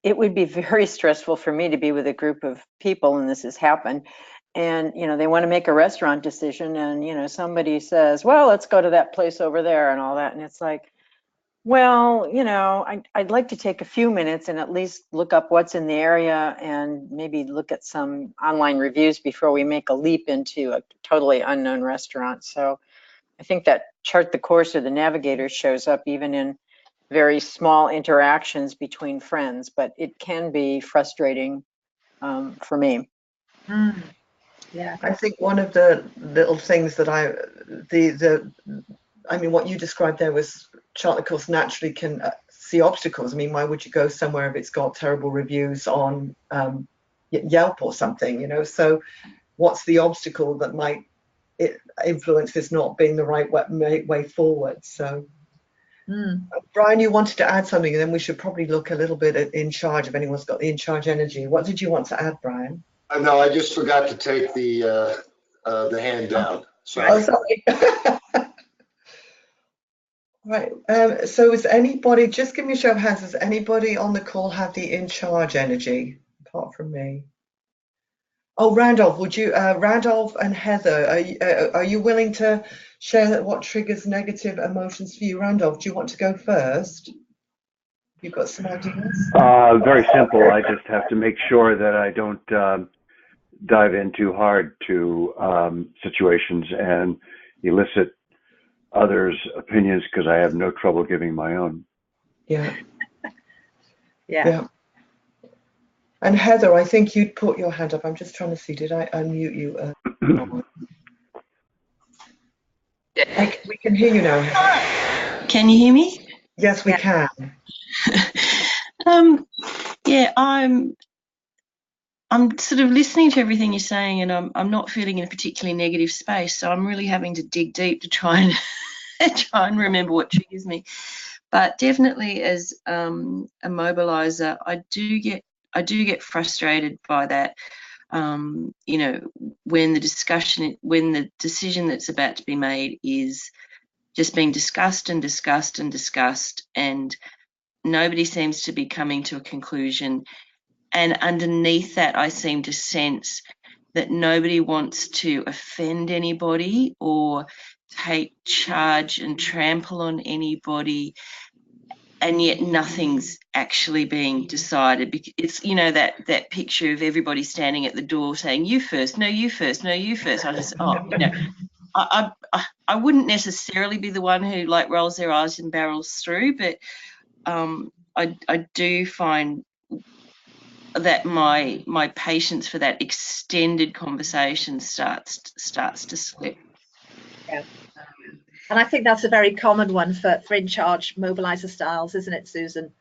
It would be very stressful for me to be with a group of people, and this has happened, and they want to make a restaurant decision, and somebody says, well, let's go to that place over there and all that, and it's like, well, I'd like to take a few minutes and at least look up what's in the area and maybe look at some online reviews before we make a leap into a totally unknown restaurant. So I think that chart the course or the navigator shows up even in very small interactions between friends, but it can be frustrating for me. Yeah, I think one of the little things that I mean, what you described there was chart the course naturally can see obstacles. I mean, why would you go somewhere if it's got terrible reviews on Yelp or something, So what's the obstacle that might influence this not being the right way forward? So Brian, you wanted to add something, and then we should probably look a little bit at in charge if anyone's got the in charge energy. What did you want to add, Brian? No, I just forgot to take the hand down. Sorry. Oh, sorry. Right. So is anybody, just give me a show of hands, does anybody on the call have the in charge energy apart from me? Oh, Randolph, would you, Randolph and Heather, are you willing to share what triggers negative emotions for you? Randolph, do you want to go first? You've got some ideas? Very simple. I just have to make sure that I don't dive in too hard to situations and elicit others' opinions, because I have no trouble giving my own. Yeah. Yeah. And Heather, I think you'd put your hand up. I'm just trying to see, did I unmute you? We can hear you now. Can you hear me? Yes, we can. Yeah, I'm sort of listening to everything you're saying, and I'm not feeling in a particularly negative space, so I'm really having to dig deep to try and remember what triggers me. But definitely as a mobilizer, I do get frustrated by that. When the decision that's about to be made is just being discussed and discussed and discussed, and nobody seems to be coming to a conclusion. And underneath that, I seem to sense that nobody wants to offend anybody or take charge and trample on anybody, and yet nothing's actually being decided. It's, that picture of everybody standing at the door saying, you first, no, you first, no, you first. I just, I wouldn't necessarily be the one who rolls their eyes and barrels through, but I do find that my patience for that extended conversation starts to slip. Yeah. And I think that's a very common one for in charge mobilizer styles, isn't it, Susan?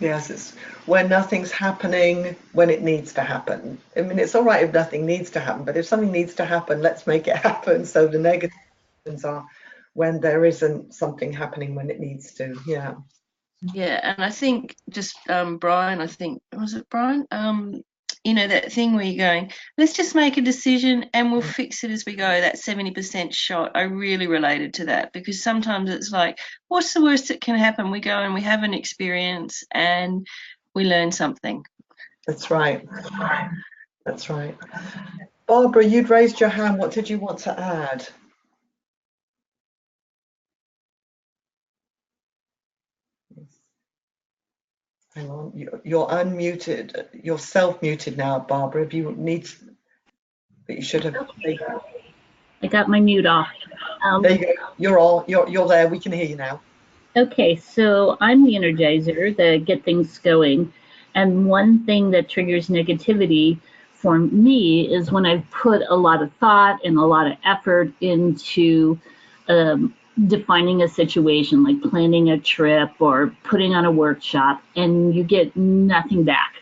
Yes, it's when nothing's happening when it needs to happen. I mean, it's all right if nothing needs to happen, but if something needs to happen, let's make it happen. So the negatives are when there isn't something happening when it needs to. Yeah. Yeah, and I think just Brian, was it Brian? That thing where you're going, let's just make a decision and we'll fix it as we go, that 70% shot. I really related to that, because sometimes it's like, what's the worst that can happen? We go and we have an experience and we learn something. That's right. That's right. Barbara, you'd raised your hand. What did you want to add? Hang on, you're unmuted. You're self-muted now, Barbara. If you need, but you should have. I got my mute off. There you go. You're there. We can hear you now. Okay, so I'm the energizer that get things going. And one thing that triggers negativity for me is when I've put a lot of thought and a lot of effort into defining a situation, like planning a trip or putting on a workshop, and you get nothing back.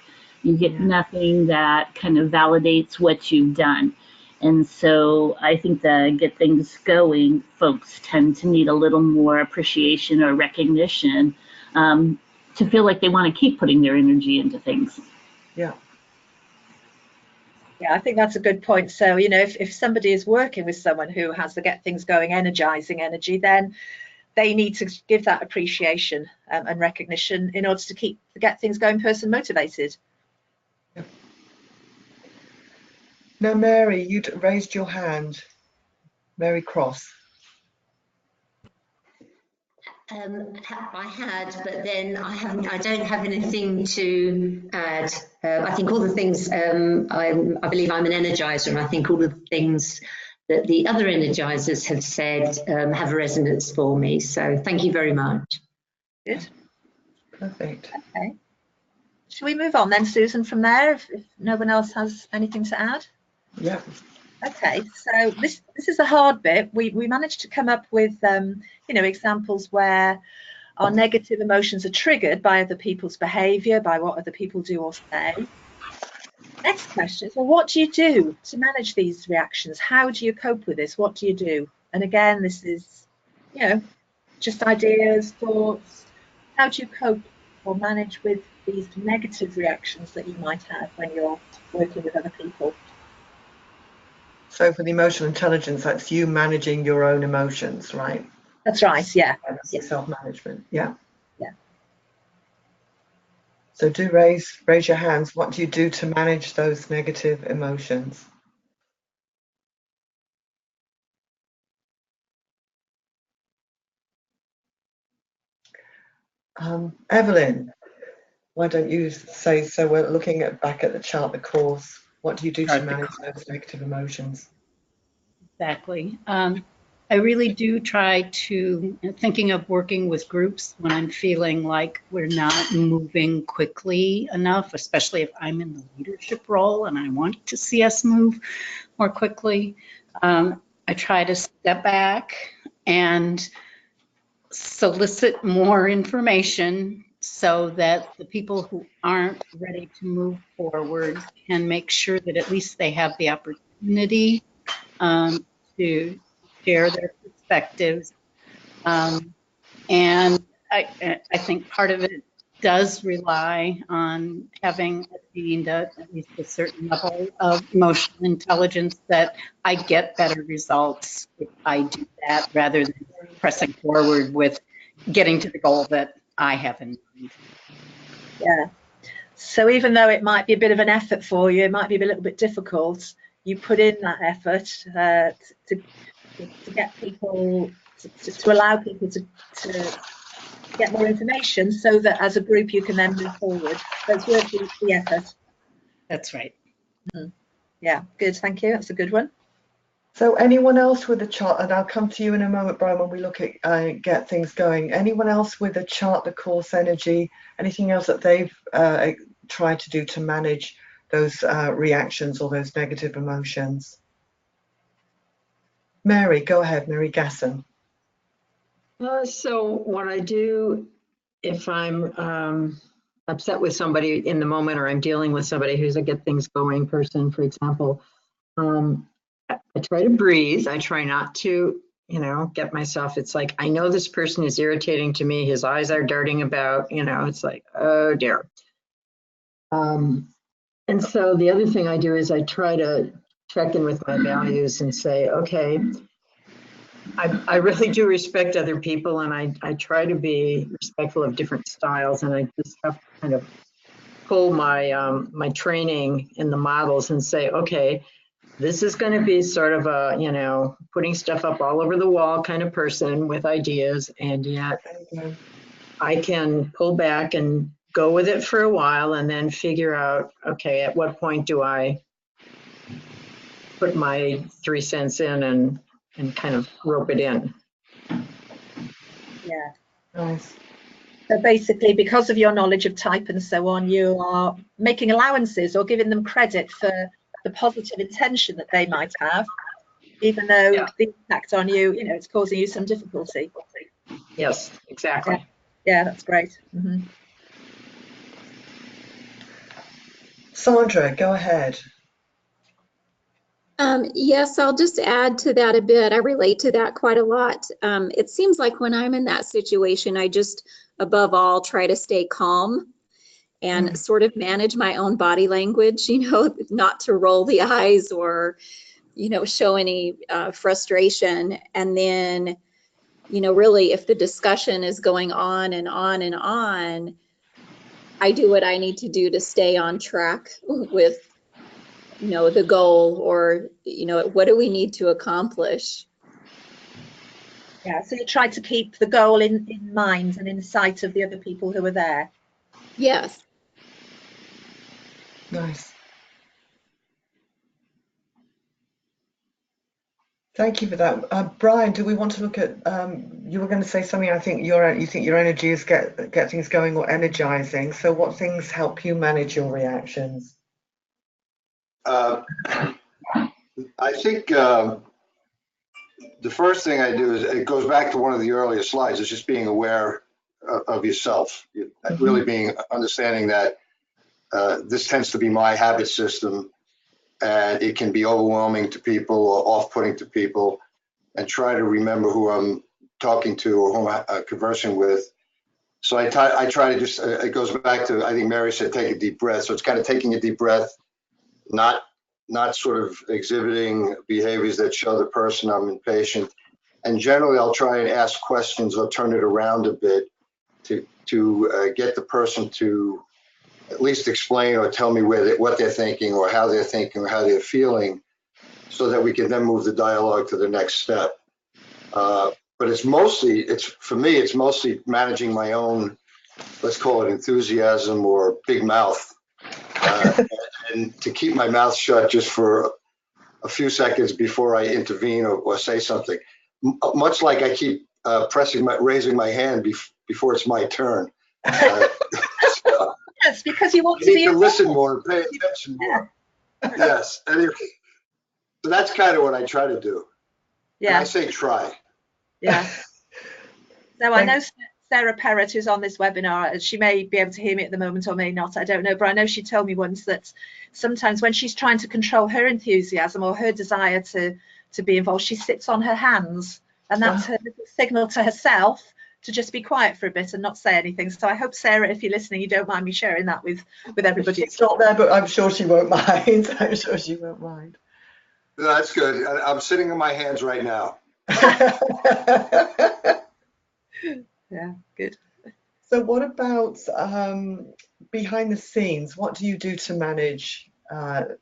You get nothing that kind of validates what you've done. And so I think that get things going, folks tend to need a little more appreciation or recognition to feel like they want to keep putting their energy into things. Yeah. Yeah, I think that's a good point. So, you know, if somebody is working with someone who has the get things going, energizing energy, then they need to give that appreciation and recognition in order to keep the get things going person motivated. Yeah. Now, Mary, you'd raised your hand. Mary Cross. I had, but then I don't have anything to add. I think all the things, I believe I'm an energizer, and I think all the things that the other energizers have said have resonance for me. So thank you very much. Good. Perfect. Okay. Shall we move on then, Susan, from there, if no one else has anything to add? Yeah. Okay, so this is a hard bit. We managed to come up with you know, examples where our negative emotions are triggered by other people's behaviour, by what other people do or say. Next question is, well, what do you do to manage these reactions? How do you cope with this? What do you do? And again, this is, you know, just ideas, thoughts. How do you cope or manage with these negative reactions that you might have when you're working with other people? So for the emotional intelligence, that's you managing your own emotions, right? That's right, yeah. Self-management, yeah. Yeah. So do raise your hands. What do you do to manage those negative emotions? Evelyn, why don't you say, so we're looking back at the chart, the course. What do you do to manage those negative emotions? Exactly. I really do try to, thinking of working with groups when I'm feeling like we're not moving quickly enough, especially if I'm in the leadership role and I want to see us move more quickly. I try to step back and solicit more information so that the people who aren't ready to move forward can make sure that at least they have the opportunity to share their perspectives. And I think part of it does rely on having attained at least a certain level of emotional intelligence that I get better results if I do that rather than pressing forward with getting to the goal that I have in mind. Yeah. So even though it might be a bit of an effort for you, it might be a little bit difficult, you put in that effort to get people, to allow people to get more information so that as a group you can then move forward. So it's worth the effort. That's right. Mm-hmm. Yeah, good, thank you. That's a good one. So anyone else with a chart, and I'll come to you in a moment, Brian, when we look at get things going. Anyone else with a chart, the course energy, anything else that they've tried to do to manage those reactions or those negative emotions? Mary, go ahead, Mary Gasson. So what I do if I'm upset with somebody in the moment, or I'm dealing with somebody who's a get things going person, for example, I try to breathe. I try not to, you know, get myself, it's like, I know this person is irritating to me. His eyes are darting about, you know, it's like, oh dear. And so the other thing I do is I try to check in with my values and say, okay, I really do respect other people, and I try to be respectful of different styles, and I just have to kind of pull my my training in the models and say, okay, this is going to be sort of a, you know, putting stuff up all over the wall kind of person with ideas, and yet I can pull back and go with it for a while and then figure out, okay, at what point do I put my 3 cents in and kind of rope it in. Yeah. Nice. So basically, because of your knowledge of type and so on, you are making allowances or giving them credit for the positive intention that they might have, even though the impact on you, you know, it's causing you some difficulty. Yes, exactly. Yeah, that's great. Mm-hmm. Sandra, go ahead. Yes, I'll just add to that a bit. I relate to that quite a lot. It seems like when I'm in that situation, I just, above all, try to stay calm and sort of manage my own body language, you know, not to roll the eyes or, you know, show any frustration. And then, you know, really, if the discussion is going on and on and on, I do what I need to do to stay on track with, you know, the goal, or, you know, what do we need to accomplish? Yeah, so you try to keep the goal in mind and in sight of the other people who are there. Yes. Nice. Thank you for that. Brian, do we want to look at, you were going to say something, I think you think your energy is get things going or energizing. So what things help you manage your reactions? I think the first thing I do is, it goes back to one of the earlier slides, is just being aware of yourself, really being understanding that this tends to be my habit system, and it can be overwhelming to people or off-putting to people, and try to remember who I'm talking to or who I'm conversing with. So I try to just, it goes back to, I think Mary said, take a deep breath. So it's kind of taking a deep breath, not sort of exhibiting behaviors that show the person I'm impatient. And generally, I'll try and ask questions or turn it around a bit to get the person to at least explain or tell me what they're thinking or how they're thinking or how they're feeling, so that we can then move the dialogue to the next step. But for me, it's mostly managing my own, let's call it enthusiasm or big mouth, and to keep my mouth shut just for a few seconds before I intervene or say something. Much like I keep raising my hand before it's my turn. Yes, because you want you to need to listen more and pay attention more. Yes. Anyway, so that's kind of what I try to do. Yeah. And I say try. Yeah. So I know Sarah Perrott, who's on this webinar, she may be able to hear me at the moment or may not, I don't know, but I know she told me once that sometimes when she's trying to control her enthusiasm or her desire to be involved, she sits on her hands, and that's her little signal to herself to just be quiet for a bit and not say anything. So I hope, Sarah, if you're listening, you don't mind me sharing that with everybody. She's not there, but I'm sure she won't mind. I'm sure she won't mind. No, that's good. I'm sitting on my hands right now. Yeah, good. So what about behind the scenes? What do you do to manage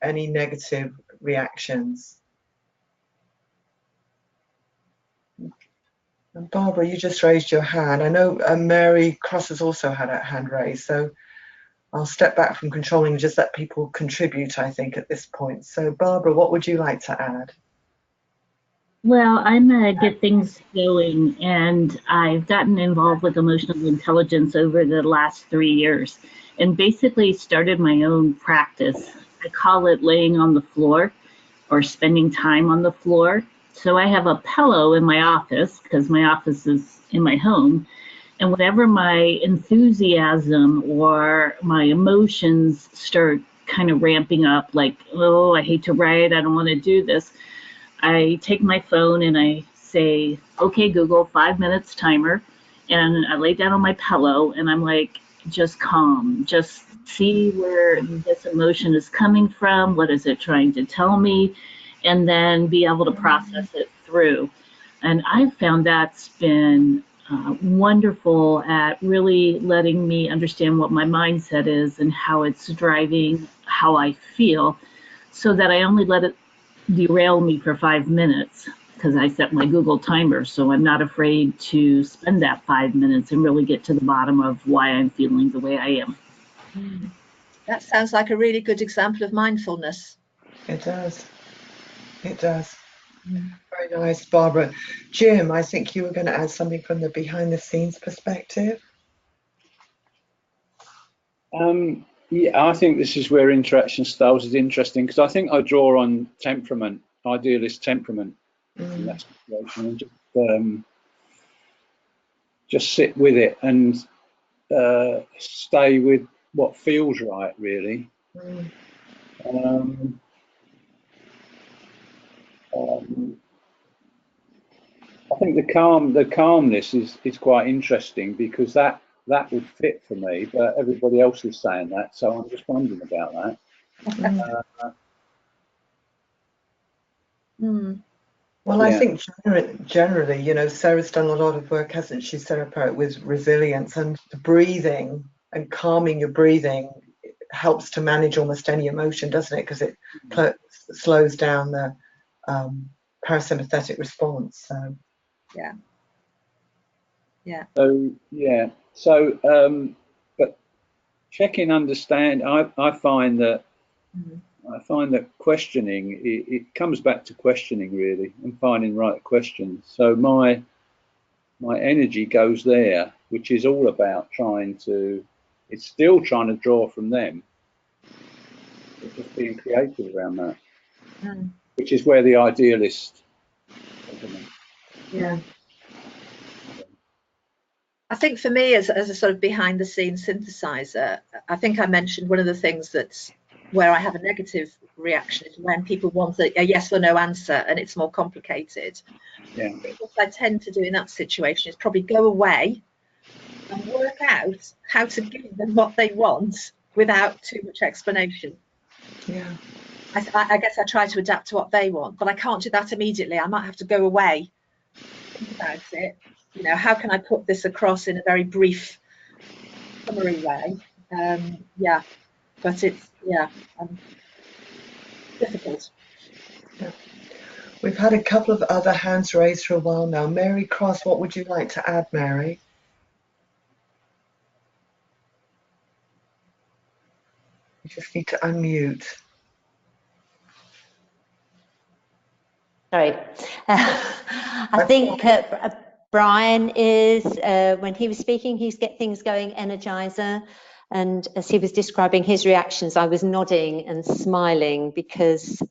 any negative reactions? And Barbara, you just raised your hand. I know Mary Cross has also had a hand raised, so I'll step back from controlling and just let people contribute, I think, at this point. So Barbara, what would you like to add? Well, I'm going to get things going, and I've gotten involved with emotional intelligence over the last 3 years and basically started my own practice. I call it laying on the floor or spending time on the floor. So I have a pillow in my office because my office is in my home. And whenever my enthusiasm or my emotions start kind of ramping up, like, oh, I hate to write, I don't want to do this, I take my phone and I say, okay, Google, 5 minutes timer. And I lay down on my pillow and I'm like, just calm, just see where this emotion is coming from, what is it trying to tell me, and then be able to process it through. And I've found that's been wonderful at really letting me understand what my mindset is and how it's driving how I feel, so that I only let it derail me for 5 minutes, because I set my Google timer, so I'm not afraid to spend that 5 minutes and really get to the bottom of why I'm feeling the way I am. That sounds like a really good example of mindfulness. It does. It does. Very nice, Barbara. Jim, I think you were going to add something from the behind the scenes perspective. Yeah, I think this is where interaction styles is interesting, because I think I draw on temperament, idealist temperament in that situation, and just sit with it and stay with what feels right, really. I think the calmness is quite interesting, because that would fit for me, but everybody else is saying that, so I'm just wondering about that. Well, I think generally, you know, Sarah's done a lot of work, hasn't she, Sarah, with resilience, and the breathing and calming your breathing helps to manage almost any emotion, doesn't it? Because it slows down the parasympathetic response. So. But checking, understand. I find that questioning, it comes back to questioning, really, and finding right questions. So my energy goes there, which is all about it's still trying to draw from them, but just being creative around that, which is where the idealist. Yeah. I think for me, as a sort of behind the scenes synthesizer, I think I mentioned one of the things that's where I have a negative reaction is when people want a yes or no answer and it's more complicated. Yeah. What I tend to do in that situation is probably go away and work out how to give them what they want without too much explanation. Yeah. I guess I try to adapt to what they want, but I can't do that immediately. I might have to go away, think about it. You know, how can I put this across in a very brief, summary way? But it's difficult. Yeah. We've had a couple of other hands raised for a while now. Mary Cross, what would you like to add, Mary? You just need to unmute. Sorry. I think Brian is, when he was speaking, he's get things going, energizer. And as he was describing his reactions, I was nodding and smiling, because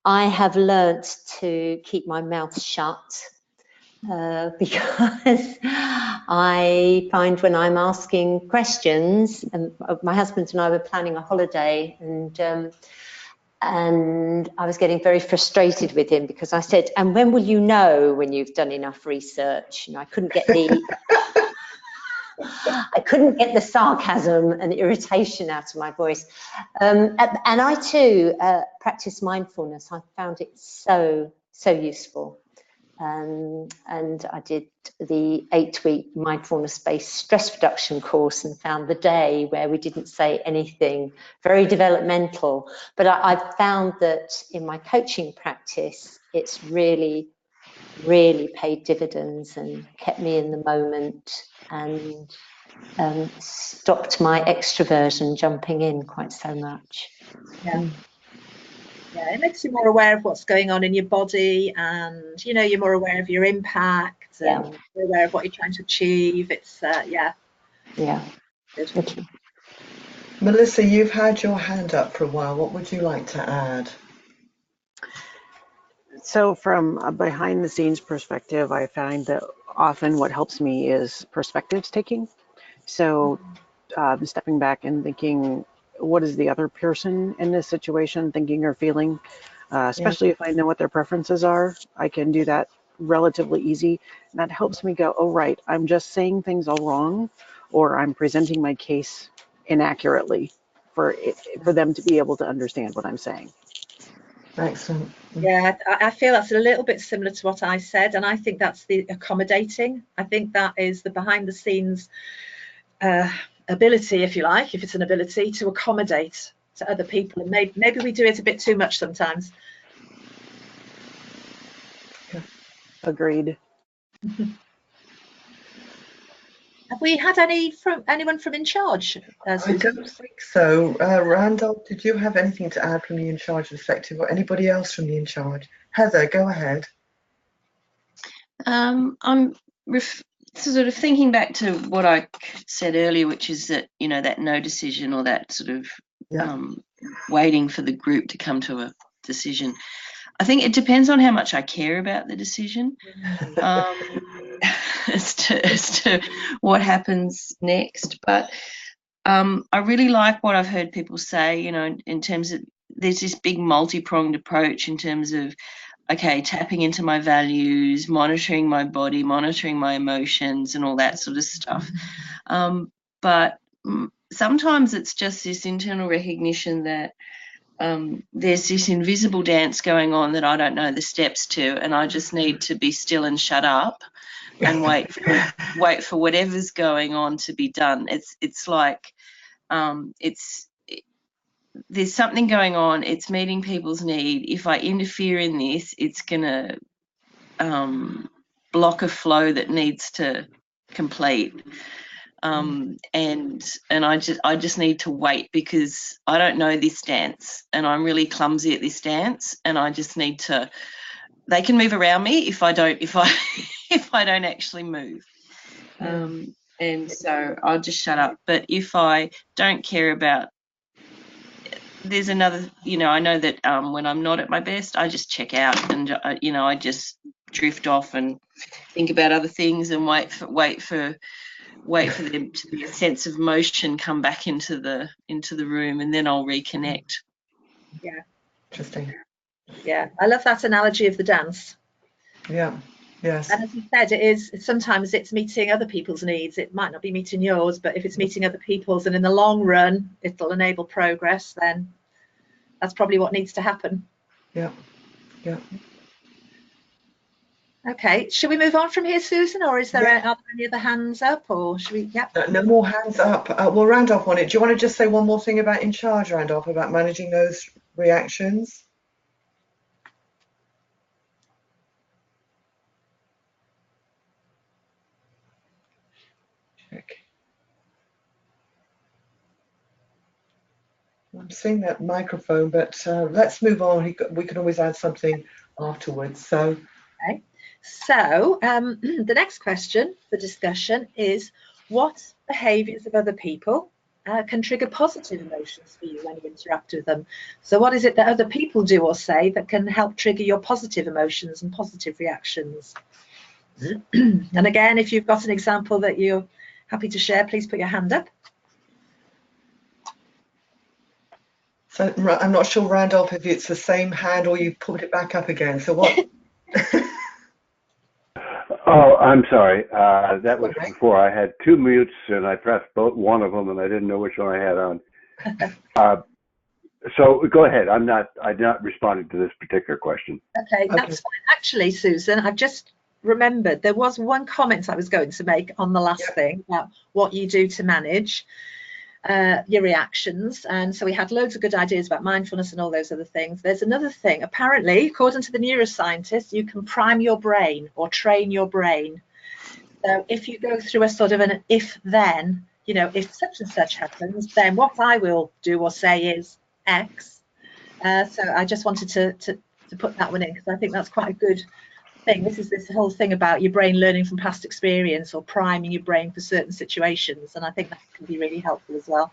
I have learnt to keep my mouth shut, because I find when I'm asking questions, and my husband and I were planning a holiday, and I was getting very frustrated with him, because I said, and when will you know when you've done enough research? And I couldn't get the sarcasm and irritation out of my voice. And I too practice mindfulness. I found it so useful. And I did the 8-week mindfulness-based stress reduction course and found the day where we didn't say anything, very developmental. But I've found that in my coaching practice, it's really, really paid dividends and kept me in the moment, and stopped my extroversion jumping in quite so much. Yeah, it makes you more aware of what's going on in your body, and you know, you're more aware of your impact, and you're aware of what you're trying to achieve. It's good. Thank you. Melissa, you've had your hand up for a while. What would you like to add? So from a behind the scenes perspective, I find that often what helps me is perspectives taking. So stepping back and thinking, what is the other person in this situation thinking or feeling? Especially if I know what their preferences are, I can do that relatively easy. And that helps me go, oh, right, I'm just saying things all wrong, or I'm presenting my case inaccurately for them to be able to understand what I'm saying. Excellent. Yeah, I feel that's a little bit similar to what I said, and I think that's the accommodating. I think that is the behind the scenes ability, if you like, if it's an ability to accommodate to other people, and maybe we do it a bit too much sometimes. Agreed. Have we had anyone from In Charge? I don't think so. Randolph, did you have anything to add from the In Charge perspective, or anybody else from the In Charge? Heather, go ahead. I'm sort of thinking back to what I said earlier, which is that, you know, that no decision, or that sort of waiting for the group to come to a decision. I think it depends on how much I care about the decision as to what happens next. But I really like what I've heard people say, you know, in terms of there's this big multi-pronged approach in terms of, okay, tapping into my values, monitoring my body, monitoring my emotions, and all that sort of stuff. But sometimes it's just this internal recognition that there's this invisible dance going on that I don't know the steps to, and I just need to be still and shut up and wait for whatever's going on to be done. It's like there's something going on. It's meeting people's need. If I interfere in this, it's gonna block a flow that needs to complete. And I just need to wait, because I don't know this dance, and I'm really clumsy at this dance, and I just need to. They can move around me if I don't actually move. And so I'll just shut up. But if I don't care about, there's another, you know, I know that when I'm not at my best, I just check out, and you know, I just drift off and think about other things, and wait for them to be a sense of motion come back into the room, and then I'll reconnect. Yeah. Interesting. Yeah, I love that analogy of the dance. Yeah. Yes. And as you said, sometimes it's meeting other people's needs. It might not be meeting yours, but if it's meeting other people's, and in the long run it'll enable progress, then that's probably what needs to happen. Yeah. Yeah. Okay, should we move on from here, Susan, or are there any other hands up, or should we? Yeah. No more hands up. Well, Randolph wanted. Do you want to just say one more thing about In Charge, Randolph, about managing those reactions? Check. I'm seeing that microphone, but let's move on. We can always add something afterwards. So. Okay. So the next question for discussion is, what behaviours of other people can trigger positive emotions for you when you interact with them? So what is it that other people do or say that can help trigger your positive emotions and positive reactions? And again, if you've got an example that you're happy to share, please put your hand up. So I'm not sure, Randolph, if it's the same hand or you put it back up again. So what? Oh, I'm sorry. That was before I had two mutes, and I pressed one of them, and I didn't know which one I had on. So go ahead. I'm not responding to this particular question. Okay, that's fine. Actually, Susan, I've just remembered there was one comment I was going to make on the last thing about what you do to manage your reactions, and so we had loads of good ideas about mindfulness and all those other things. There's another thing. Apparently, according to the neuroscientists, you can prime your brain or train your brain. So if you go through a sort of an if-then, you know, if such and such happens, then what I will do or say is X. So I just wanted to put that one in, because I think that's quite a good thing. This whole thing about your brain learning from past experience or priming your brain for certain situations, and I think that can be really helpful as well.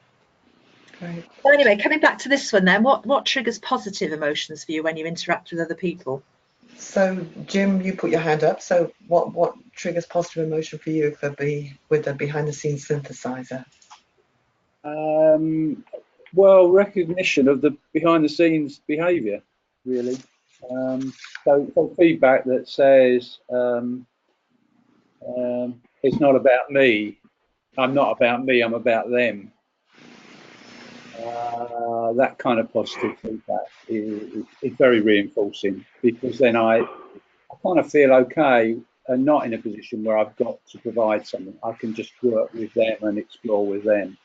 Right. So anyway, coming back to this one then, what triggers positive emotions for you when you interact with other people? So Jim, you put your hand up. So what triggers positive emotion for you with the behind the scenes synthesizer? Well, recognition of the behind the scenes behaviour, really. So feedback that says it's not about me. I'm not about me. I'm about them. that kind of positive feedback is very reinforcing, because then I kind of feel okay and not in a position where I've got to provide something. I can just work with them and explore with them.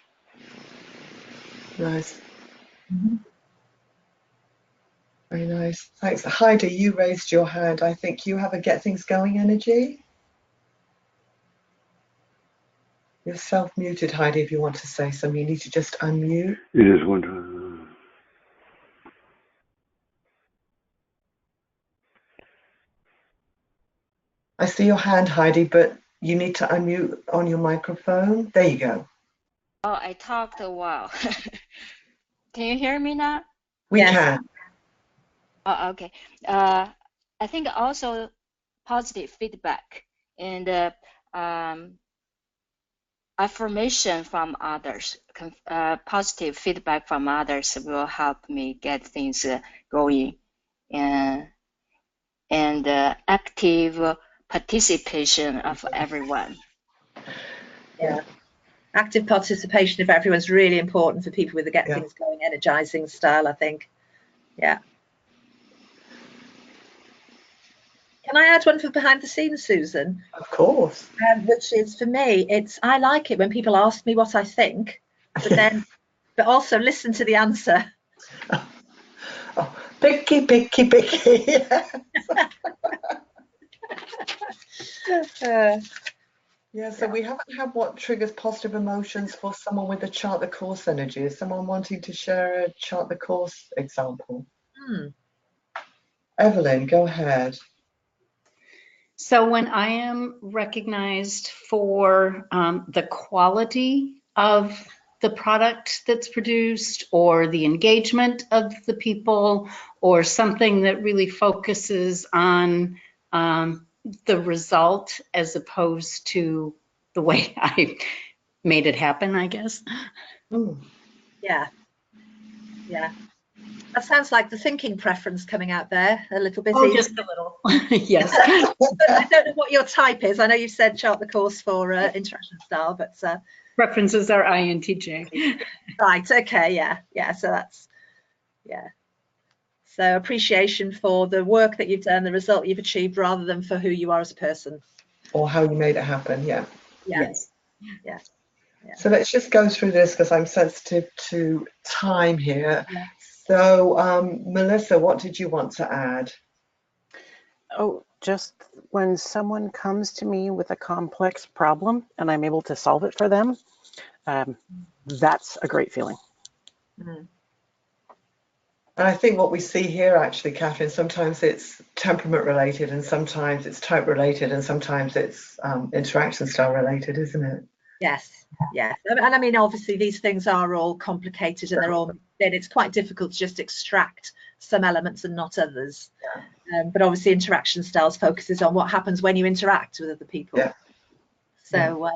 Nice. Very nice. Thanks. Heidi, you raised your hand. I think you have a get things going energy. You're self-muted, Heidi, if you want to say something. You need to just unmute. It is one to... I see your hand, Heidi, but you need to unmute on your microphone. There you go. Oh, I talked a while. Can you hear me now? We can. Oh, okay. I think also positive feedback and affirmation from others, positive feedback from others will help me get things going, and active participation of everyone. Yeah. Active participation of everyone's really important for people with the get things going, energizing style, I think. Yeah. Can I add one for behind the scenes, Susan? Of course. Which is, for me, I like it when people ask me what I think, but also listen to the answer. Picky, picky, picky. Yeah, so we haven't had what triggers positive emotions for someone with a chart the course energy. Is someone wanting to share a chart the course example? Evelyn, go ahead. So when I am recognized for the quality of the product that's produced, or the engagement of the people, or something that really focuses on the result as opposed to the way I made it happen, I guess. Yeah. Yeah. That sounds like the thinking preference coming out there a little bit. Oh, just a little. Yes. I don't know what your type is. I know you've said chart the course for interaction style, but preferences are INTJ. Right. Okay. Yeah. So that's So appreciation for the work that you've done, the result you've achieved, rather than for who you are as a person. Or how you made it happen. Yeah. Yes. Yeah. So let's just go through this because I'm sensitive to time here. So Melissa, what did you want to add? Oh, just when someone comes to me with a complex problem and I'm able to solve it for them, that's a great feeling. And I think what we see here, actually, Catherine, sometimes it's temperament related, and sometimes it's type related, and sometimes it's interaction style related, isn't it? Yes. Yeah. And I mean, obviously, these things are all complicated, and it's quite difficult to just extract some elements and not others. But obviously, interaction styles focuses on what happens when you interact with other people. So,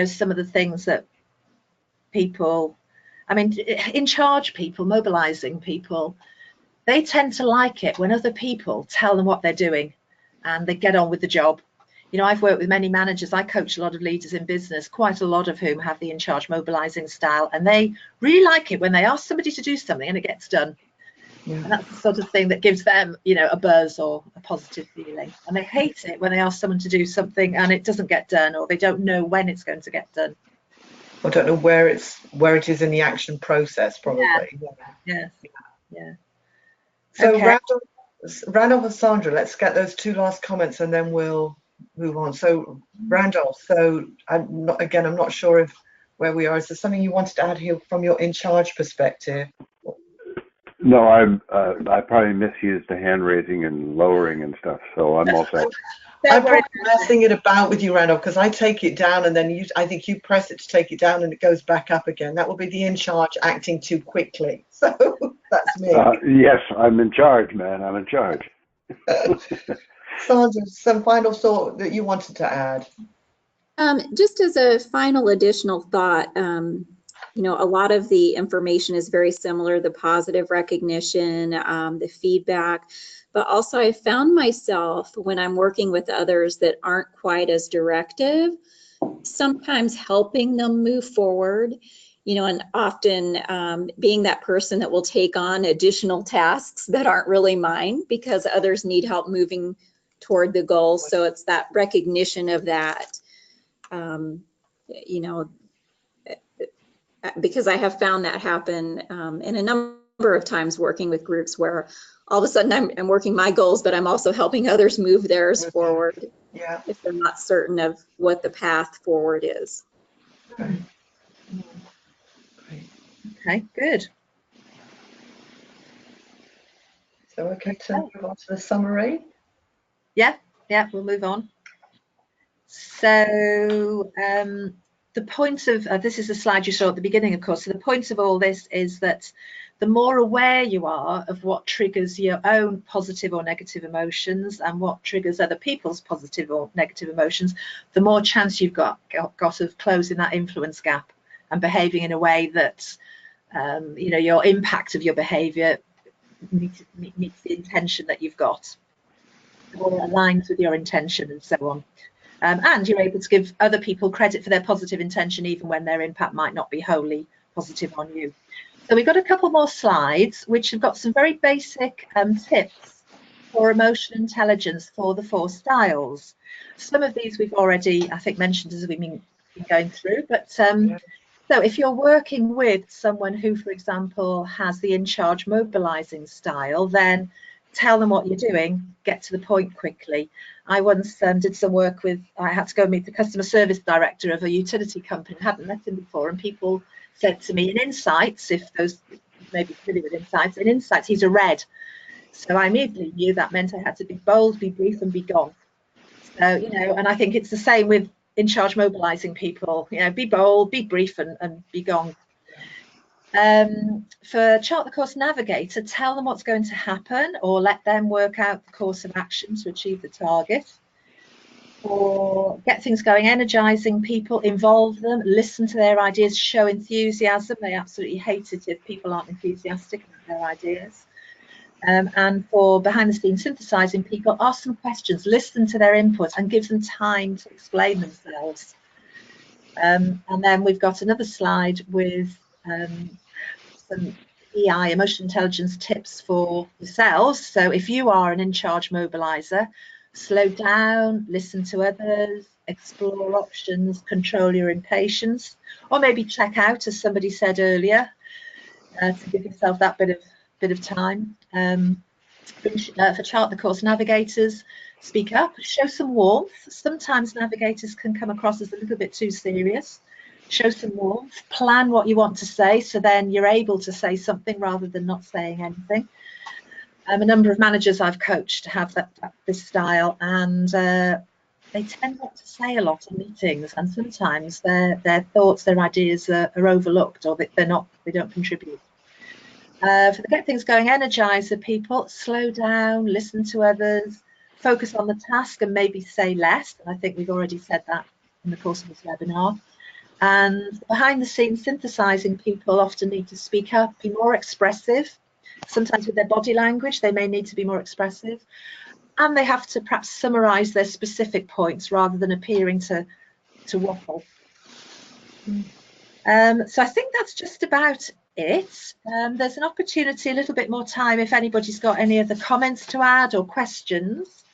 some of the things that people, in charge people, mobilizing people, they tend to like it when other people tell them what they're doing and they get on with the job. I've worked with many managers. I coach a lot of leaders in business, quite a lot of whom have the in charge mobilizing style, and they really like it when they ask somebody to do something and it gets done. And that's the sort of thing that gives them, a buzz or a positive feeling. And they hate it when they ask someone to do something and it doesn't get done, or they don't know when it's going to get done. I don't know where it is in the action process, probably. Yeah. So Okay. Randolph and Sandra, let's get those two last comments and then we'll move on. So Randolph, I'm not sure where we are. Is there something you wanted to add here from your in charge perspective? No, I probably misused the hand raising and lowering and stuff, so I'm all set. I'm probably messing it about with you, Randolph, because I take it down and then I think you press it to take it down and it goes back up again. That will be the in charge acting too quickly. So that's me. Yes, I'm in charge, man. I'm in charge. Sandra, some final thought that you wanted to add? Just as a final additional thought, a lot of the information is very similar, the positive recognition, the feedback, but also I found myself when I'm working with others that aren't quite as directive, sometimes helping them move forward. you know, and often being that person that will take on additional tasks that aren't really mine because others need help moving toward the goal. So it's that recognition of that, you know, because I have found that happen in a number of times working with groups where all of a sudden I'm working my goals, but I'm also helping others move theirs forward if they're not certain of what the path forward is. Okay, good. So okay to move on to the summary? Yeah, we'll move on. So the point of, this is the slide you saw at the beginning, of course, so the point of all this is that the more aware you are of what triggers your own positive or negative emotions and what triggers other people's positive or negative emotions, the more chance you've got of closing that influence gap and behaving in a way that, you know, your impact of your behavior meets the intention that you've got, or aligns with your intention and so on. And you're able to give other people credit for their positive intention even when their impact might not be wholly positive on you. So we've got a couple more slides which have got some very basic tips for emotional intelligence for the 4 styles. Some of these we've already, I think, mentioned as we've been going through, but so if you're working with someone who, for example, has the in-charge mobilizing style, then tell them what you're doing, get to the point quickly. I once did some work with, I had to go meet the customer service director of a utility company, I hadn't met him before, and people said to me in Insights, if those may be familiar with Insights, in Insights he's a red. So I immediately knew that meant I had to be bold, be brief and be gone. So, you know, and I think it's the same with in-charge mobilizing people, you know, be bold, be brief and be gone. For Chart the Course Navigator, tell them what's going to happen or let them work out the course of action to achieve the target. Or Get Things Going, energizing people, involve them, listen to their ideas, show enthusiasm. They absolutely hate it if people aren't enthusiastic about their ideas. And for behind the scenes synthesizing people, ask them questions, listen to their input and give them time to explain themselves. And then we've got another slide with some EI, emotional intelligence tips for yourselves. So if you are an in-charge mobilizer, slow down, listen to others, explore options, control your impatience, or maybe check out, as somebody said earlier, to give yourself that bit of time. For Chart the Course Navigators, speak up, show some warmth. Sometimes navigators can come across as a little bit too serious. Show some warmth, plan what you want to say, so then you're able to say something rather than not saying anything. A number of managers I've coached have this style, and they tend not to say a lot in meetings, and sometimes their thoughts, their ideas are overlooked, or they don't contribute. For the Get Things Going energizer people, slow down, listen to others, focus on the task and maybe say less. I think we've already said that in the course of this webinar. And behind the scenes synthesizing people often need to speak up, be more expressive. Sometimes with their body language, they may need to be more expressive. And they have to perhaps summarize their specific points rather than appearing to waffle. So I think that's just about it. There's an opportunity, a little bit more time, if anybody's got any other comments to add or questions.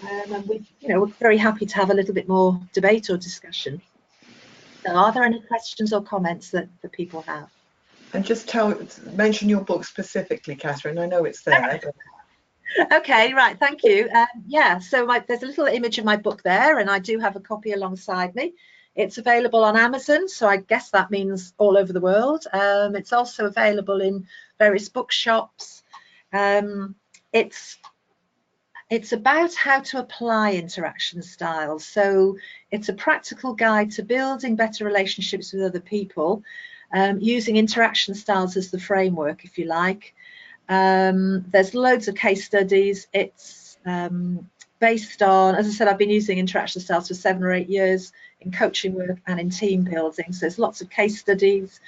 And we're very happy to have a little bit more debate or discussion. So are there any questions or comments that people have? And just mention your book specifically, Catherine. I know it's there. But... Okay, right, thank you. Yeah, so there's a little image of my book there, and I do have a copy alongside me. It's available on Amazon, so I guess that means all over the world. It's also available in various bookshops. It's about how to apply interaction styles. So it's a practical guide to building better relationships with other people, using interaction styles as the framework, if you like. There's loads of case studies. It's based on, as I said, I've been using interaction styles for 7 or 8 years in coaching work and in team building. So there's lots of case studies,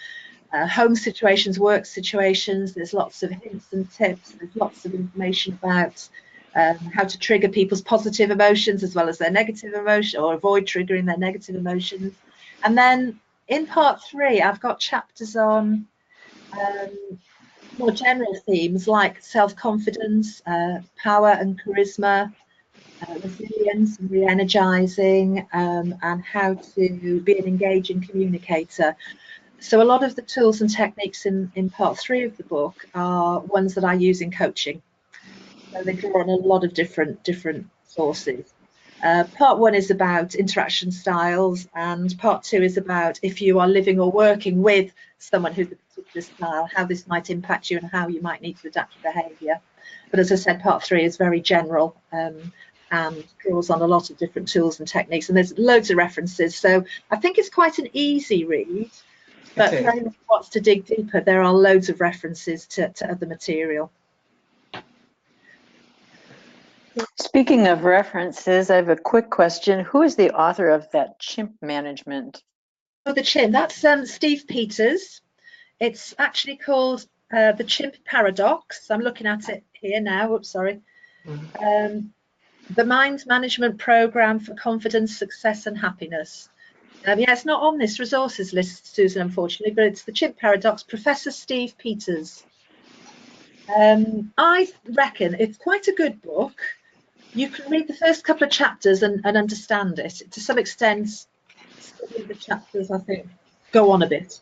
home situations, work situations. There's lots of hints and tips. There's lots of information about how to trigger people's positive emotions as well as their negative emotion, or avoid triggering their negative emotions. And then In part 3, I've got chapters on more general themes like self-confidence, power and charisma, resilience and re-energizing, and how to be an engaging communicator. So a lot of the tools and techniques in part 3 of the book are ones that I use in coaching. So they draw on a lot of different sources. Part 1 is about interaction styles, and part 2 is about if you are living or working with someone who's a particular style, how this might impact you and how you might need to adapt your behaviour. But as I said, part 3 is very general and draws on a lot of different tools and techniques, and there's loads of references. So I think it's quite an easy read, but for anyone who wants to dig deeper, there are loads of references to other material. Speaking of references, I have a quick question. Who is the author of that chimp management? Oh, the chimp, that's Steve Peters. It's actually called The Chimp Paradox. I'm looking at it here now. Oops, sorry. The Mind Management Program for Confidence, Success and Happiness. Yeah, it's not on this resources list, Susan, unfortunately, but it's The Chimp Paradox, Professor Steve Peters. I reckon it's quite a good book. You can read the first couple of chapters and understand it. To some extent, the chapters, I think, go on a bit.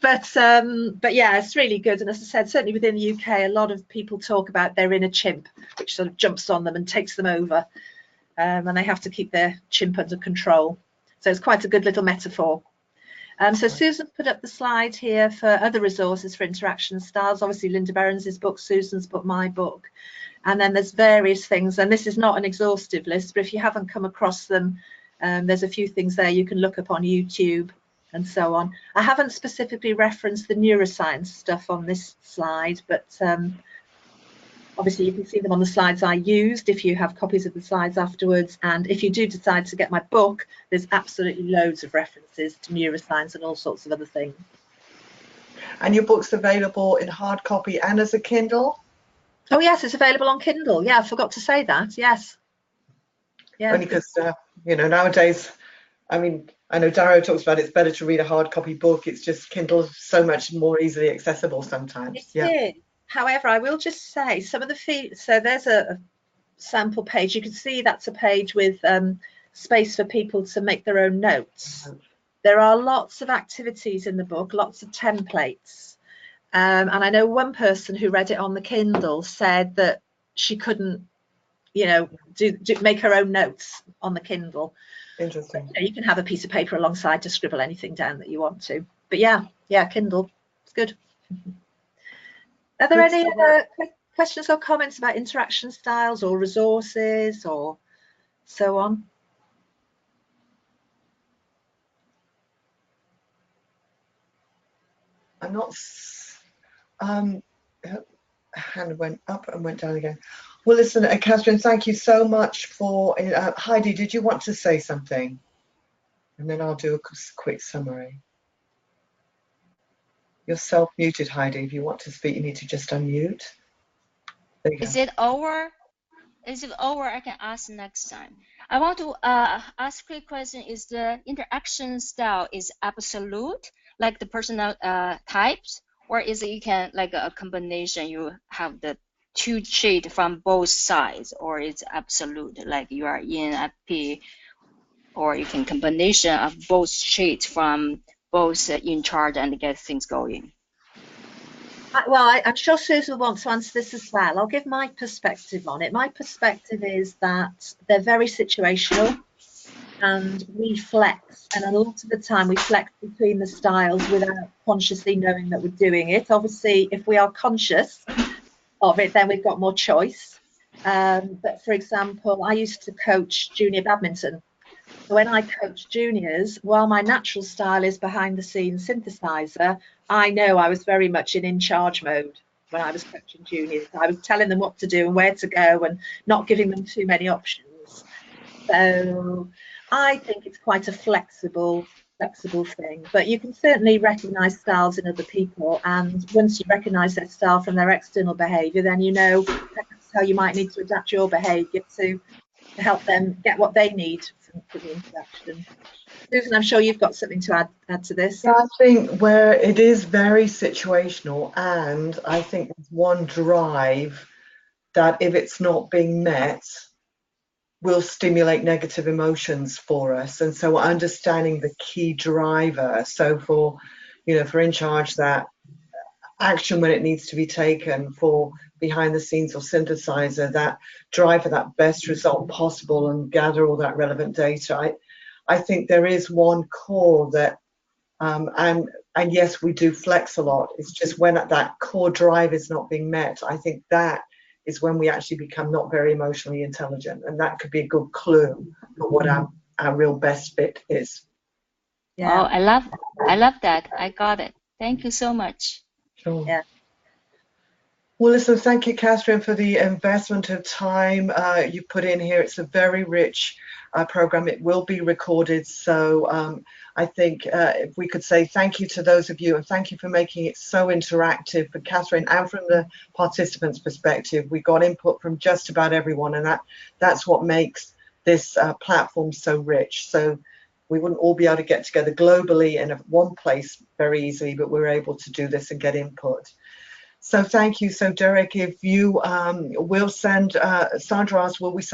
But yeah, it's really good. And as I said, certainly within the UK, a lot of people talk about their inner chimp, which sort of jumps on them and takes them over. And they have to keep their chimp under control. So it's quite a good little metaphor. So Susan put up the slide here for other resources for interaction styles. Obviously, Linda Behrens' book, Susan's book, my book. And then there's various things. And this is not an exhaustive list, but if you haven't come across them, there's a few things there you can look up on YouTube and so on. I haven't specifically referenced the neuroscience stuff on this slide, but obviously you can see them on the slides I used if you have copies of the slides afterwards. And if you do decide to get my book, there's absolutely loads of references to neuroscience and all sorts of other things. And your book's available in hard copy and as a Kindle? Oh yes, it's available on Kindle. Yeah, I forgot to say that. Yes. Yeah. Only because, you know, nowadays, I mean, I know Dario talks about it's better to read a hard copy book. It's just Kindle so much more easily accessible sometimes. It is. However, I will just say some of the so there's a sample page. You can see that's a page with space for people to make their own notes. There are lots of activities in the book, lots of templates. And I know one person who read it on the Kindle said that she couldn't, you know, make her own notes on the Kindle. Interesting. But, you can have a piece of paper alongside to scribble anything down that you want to. But yeah, Kindle, it's good. Are there any other questions or comments about interaction styles or resources or so on? I'm not, hand went up and went down again. Well, listen, Catherine, thank you so much for, Heidi, did you want to say something? And then I'll do a quick summary. You're self-muted, Heidi. If you want to speak, you need to just unmute. There you go. Is it over? Is it over? I can ask next time. I want to ask a quick question. Is the interaction style is absolute, like the personal types, or is it you can like a combination? You have the two traits from both sides, or it's absolute, like you are ENFP, or you can combination of both traits from both in charge and get things going. Well, I'm sure Susan will want to answer this as well. I'll give my perspective on it. My perspective is that they're very situational and we flex. And a lot of the time we flex between the styles without consciously knowing that we're doing it. Obviously, if we are conscious of it, then we've got more choice. But for example, I used to coach junior badminton. So when I coach juniors, while my natural style is behind the scenes synthesizer, I know I was very much in charge mode when I was coaching juniors. I was telling them what to do and where to go and not giving them too many options. So I think it's quite a flexible thing, but you can certainly recognize styles in other people, and once you recognize their style from their external behavior, then you know that's how you might need to adapt your behavior to help them get what they need for the introduction. Susan, I'm sure you've got something to add to this. Yeah, I think where it is very situational, and I think there's one drive that if it's not being met will stimulate negative emotions for us. And so understanding the key driver, so for for In Charge, that action when it needs to be taken, for behind the scenes or synthesizer, that drive for that best result possible and gather all that relevant data. I think there is one core that and yes, we do flex a lot. It's just when that core drive is not being met, I think that is when we actually become not very emotionally intelligent, and that could be a good clue for what our real best fit is. Yeah. Oh, I love that. I got it. Thank you so much. Sure. Yeah. Well, listen, thank you, Catherine, for the investment of time you put in here. It's a very rich program. It will be recorded. So I think if we could say thank you to those of you, and thank you for making it so interactive for Catherine and from the participants' perspective. We got input from just about everyone, and that's what makes this platform so rich. So we wouldn't all be able to get together globally in one place very easily, but we're able to do this and get input. So thank you. So Derek, if you will send, Sandra asked, will we send